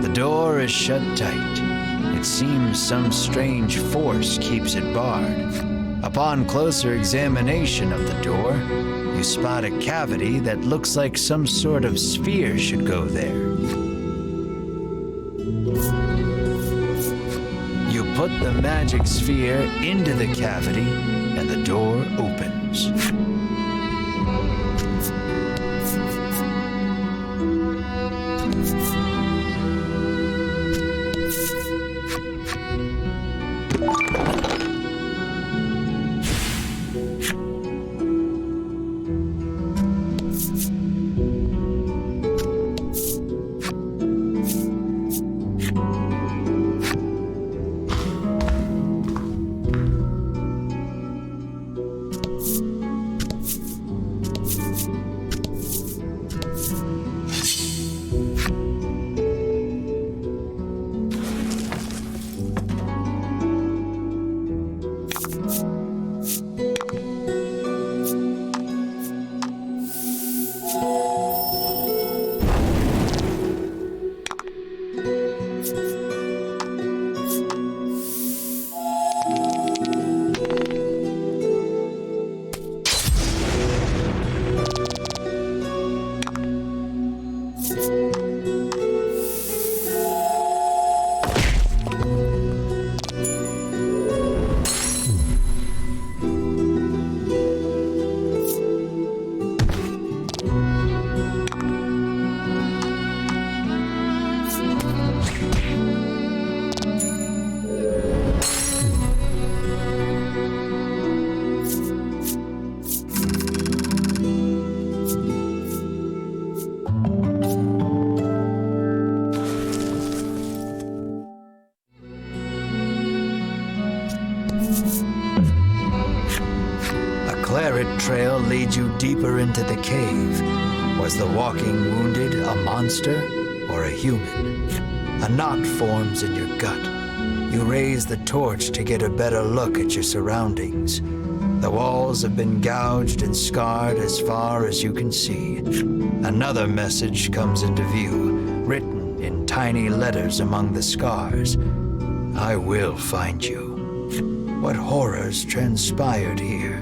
The door is shut tight. It seems some strange force keeps it barred. Upon closer examination of the door, you spot a cavity that looks like some sort of sphere should go there. You put the magic sphere into the cavity, and the door opens. A claret trail leads you deeper into the cave. Was the walking wounded a monster or a human? A knot forms in your gut. You raise the torch to get a better look at your surroundings. The walls have been gouged and scarred as far as you can see. Another message comes into view, written in tiny letters among the scars. I will find you. What horrors transpired here?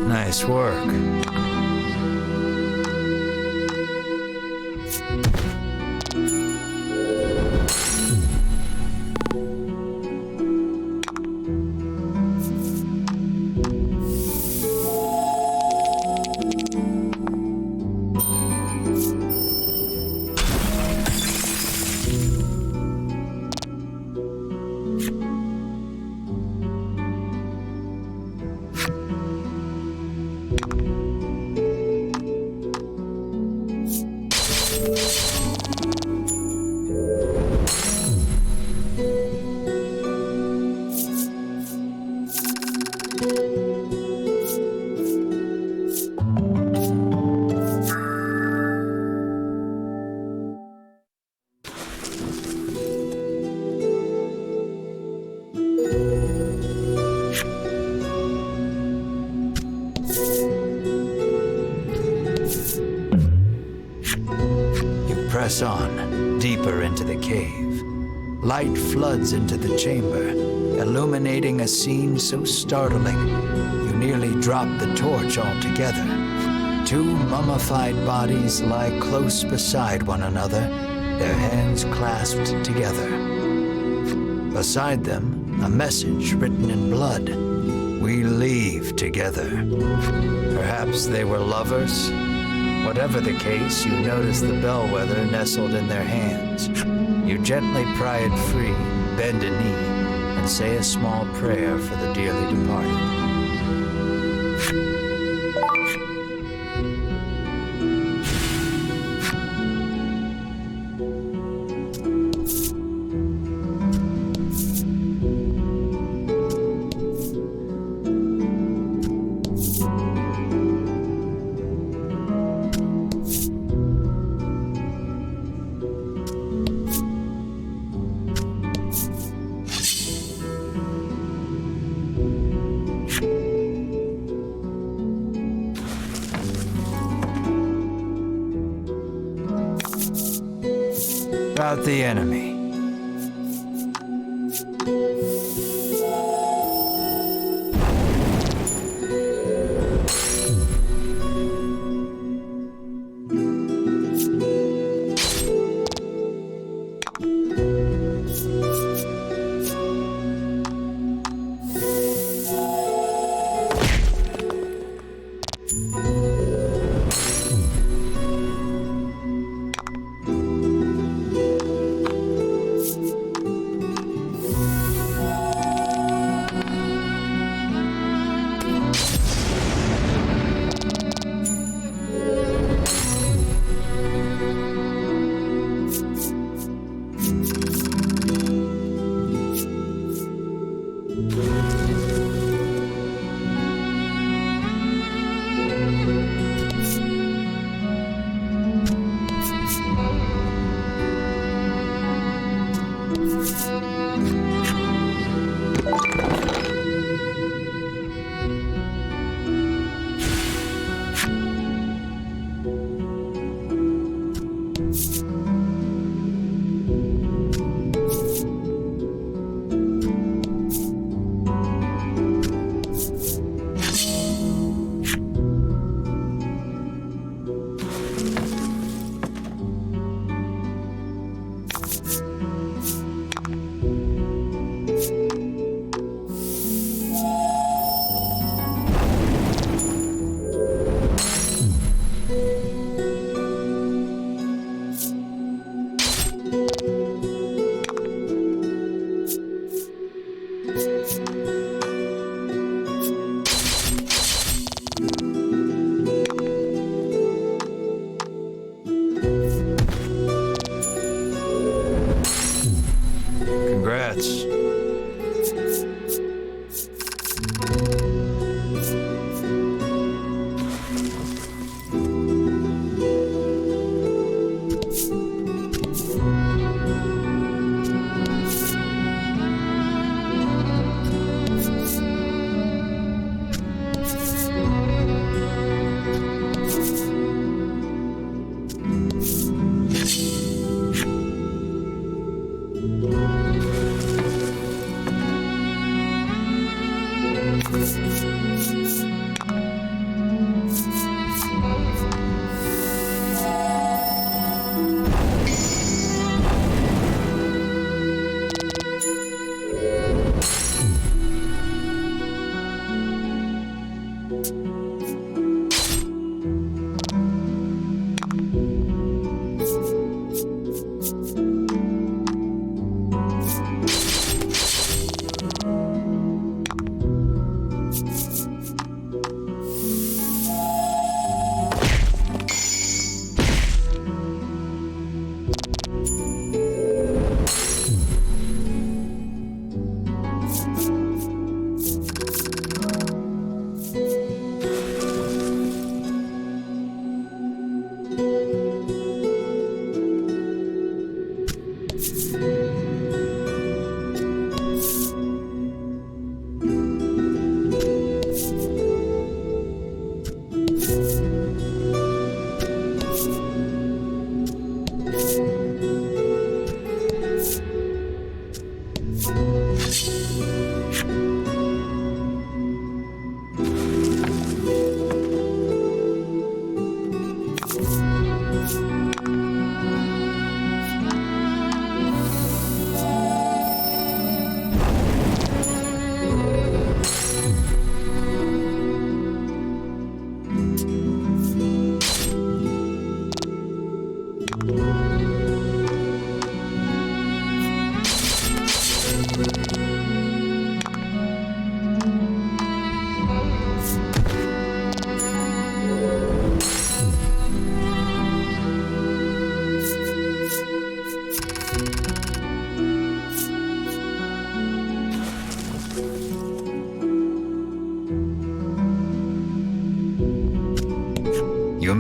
Nice work. press on, deeper into the cave. Light floods into the chamber, illuminating a scene so startling you nearly drop the torch altogether. Two mummified bodies lie close beside one another, their hands clasped together. Beside them, a message written in blood. We leave together. Perhaps they were lovers? Whatever the case, you notice the bellwether nestled in their hands. You gently pry it free, bend a knee, and say a small prayer for the dearly departed. About the enemy. Congrats.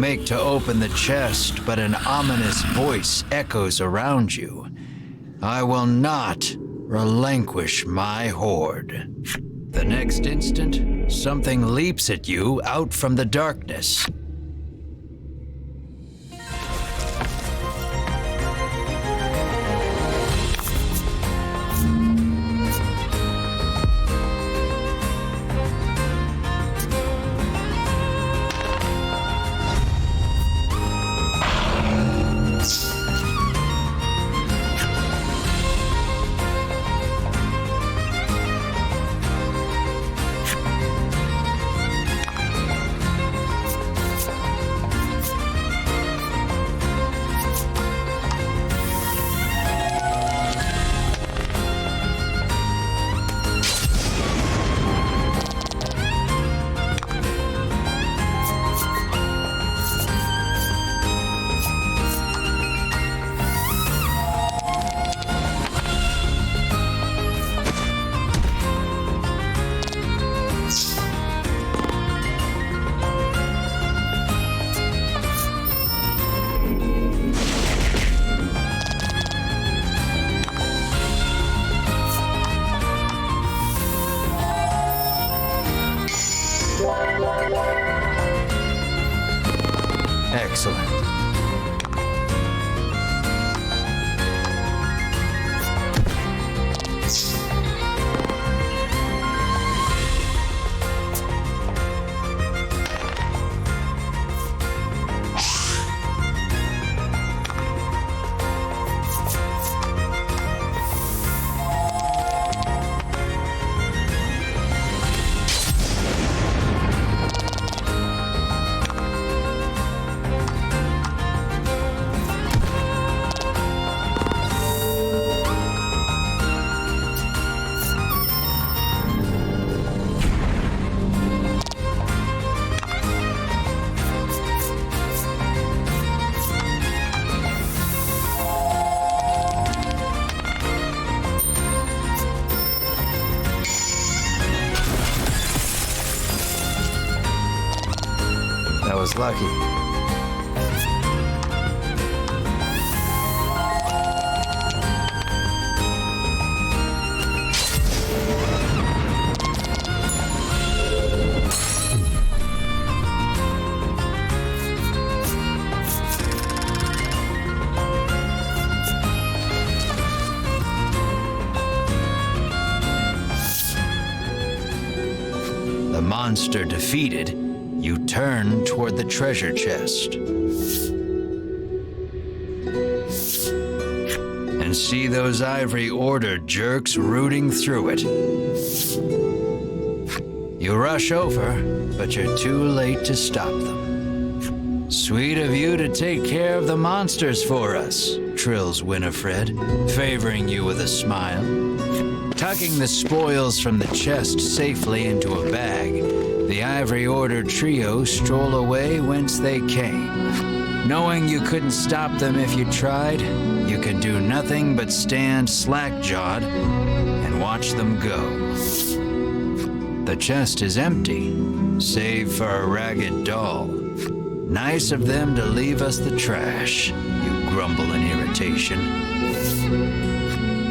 make to open the chest, but an ominous voice echoes around you. I will not relinquish my hoard. The next instant, something leaps at you out from the darkness. Excellent. That was lucky. The monster defeated, you turn toward the treasure chest and see those Ivory Order jerks rooting through it. You rush over, but you're too late to stop them. Sweet of you to take care of the monsters for us, trills Winifred, favoring you with a smile. Tucking the spoils from the chest safely into a bag, the Ivory Order trio stroll away whence they came. Knowing you couldn't stop them if you tried, you can do nothing but stand slack-jawed and watch them go. The chest is empty, save for a ragged doll. Nice of them to leave us the trash, you grumble in irritation.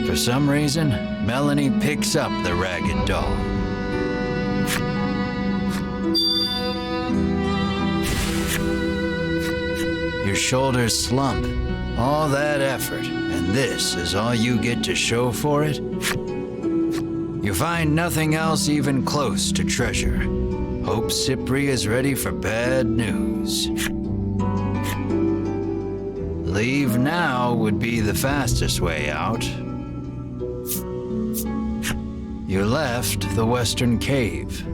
For some reason, Melanie picks up the ragged doll. Your shoulders slump. All that effort, and this is all you get to show for it? You find nothing else even close to treasure. Hope Cypri is ready for bad news. Leave now would be the fastest way out. You left the Western Cave.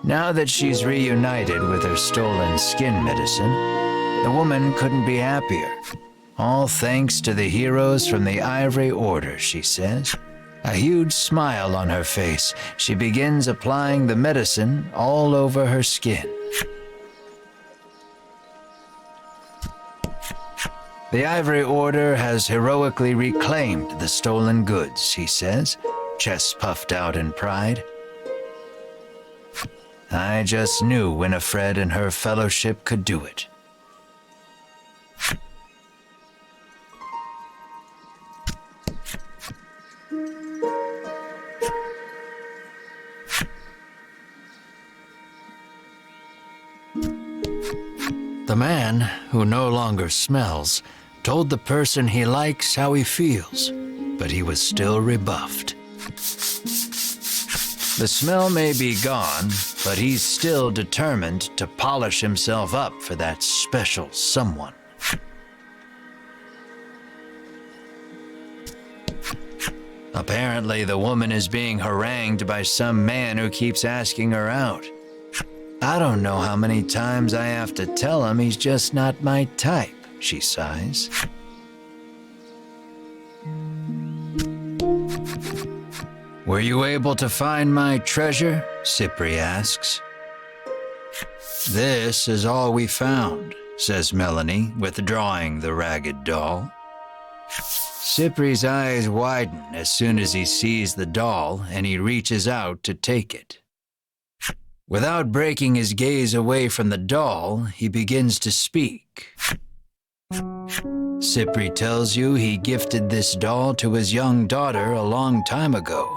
Now that she's reunited with her stolen skin medicine, the woman couldn't be happier. All thanks to the heroes from the Ivory Order, she says. A huge smile on her face, she begins applying the medicine all over her skin. The Ivory Order has heroically reclaimed the stolen goods, he says, chest puffed out in pride. I just knew Winifred and her fellowship could do it. The man, who no longer smells, told the person he likes how he feels, but he was still rebuffed. The smell may be gone, but he's still determined to polish himself up for that special someone. Apparently, the woman is being harangued by some man who keeps asking her out. I don't know how many times I have to tell him he's just not my type, she sighs. Were you able to find my treasure? Cypri asks. This is all we found, says Melanie, withdrawing the ragged doll. Cypri's eyes widen as soon as he sees the doll, and he reaches out to take it. Without breaking his gaze away from the doll, he begins to speak. Cypri tells you he gifted this doll to his young daughter a long time ago,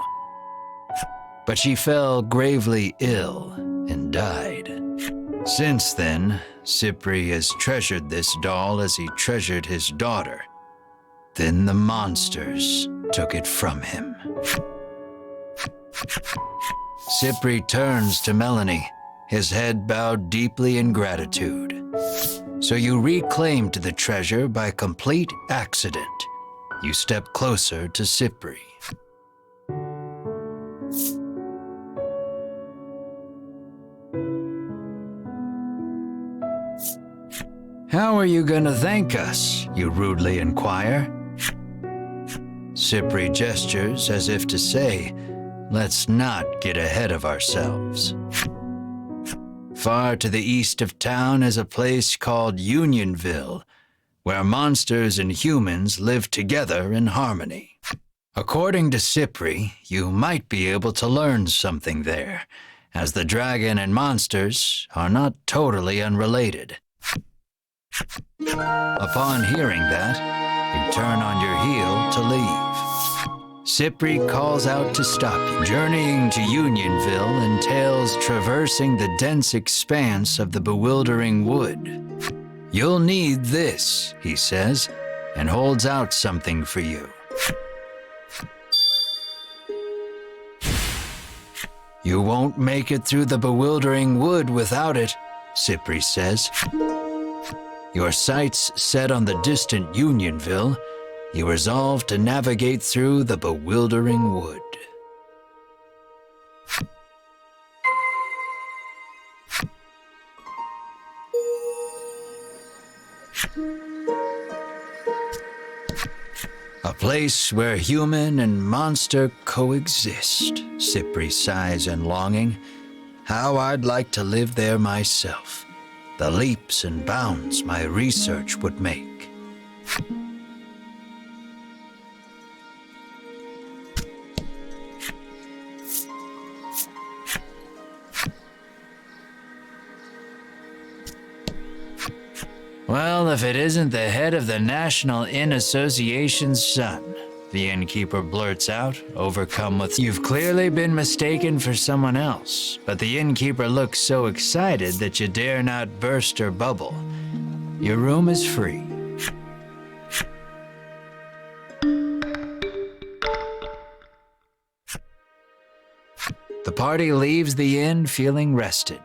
but she fell gravely ill and died. Since then, Cypri has treasured this doll as he treasured his daughter. Then the monsters took it from him. Cypri turns to Melanie, his head bowed deeply in gratitude. So you reclaimed the treasure by complete accident. You step closer to Cypri. How are you gonna thank us? You rudely inquire. Cypri gestures as if to say, let's not get ahead of ourselves. Far to the east of town is a place called Unionville, where monsters and humans live together in harmony. According to Cypri, you might be able to learn something there, as the dragon and monsters are not totally unrelated. Upon hearing that, you turn on your heel to leave. Cypri calls out to stop you. Journeying to Unionville entails traversing the dense expanse of the bewildering wood. You'll need this, he says, and holds out something for you. You won't make it through the bewildering wood without it, Cypri says. Your sights set on the distant Unionville, you resolve to navigate through the bewildering wood. A place where human and monster coexist, Cypri sighs in longing. How I'd like to live there myself. The leaps and bounds my research would make. Well, if it isn't the head of the National Inn Association's son, the innkeeper blurts out, overcome with, You've clearly been mistaken for someone else, but the innkeeper looks so excited that you dare not burst her bubble. Your room is free. The party leaves the inn feeling rested.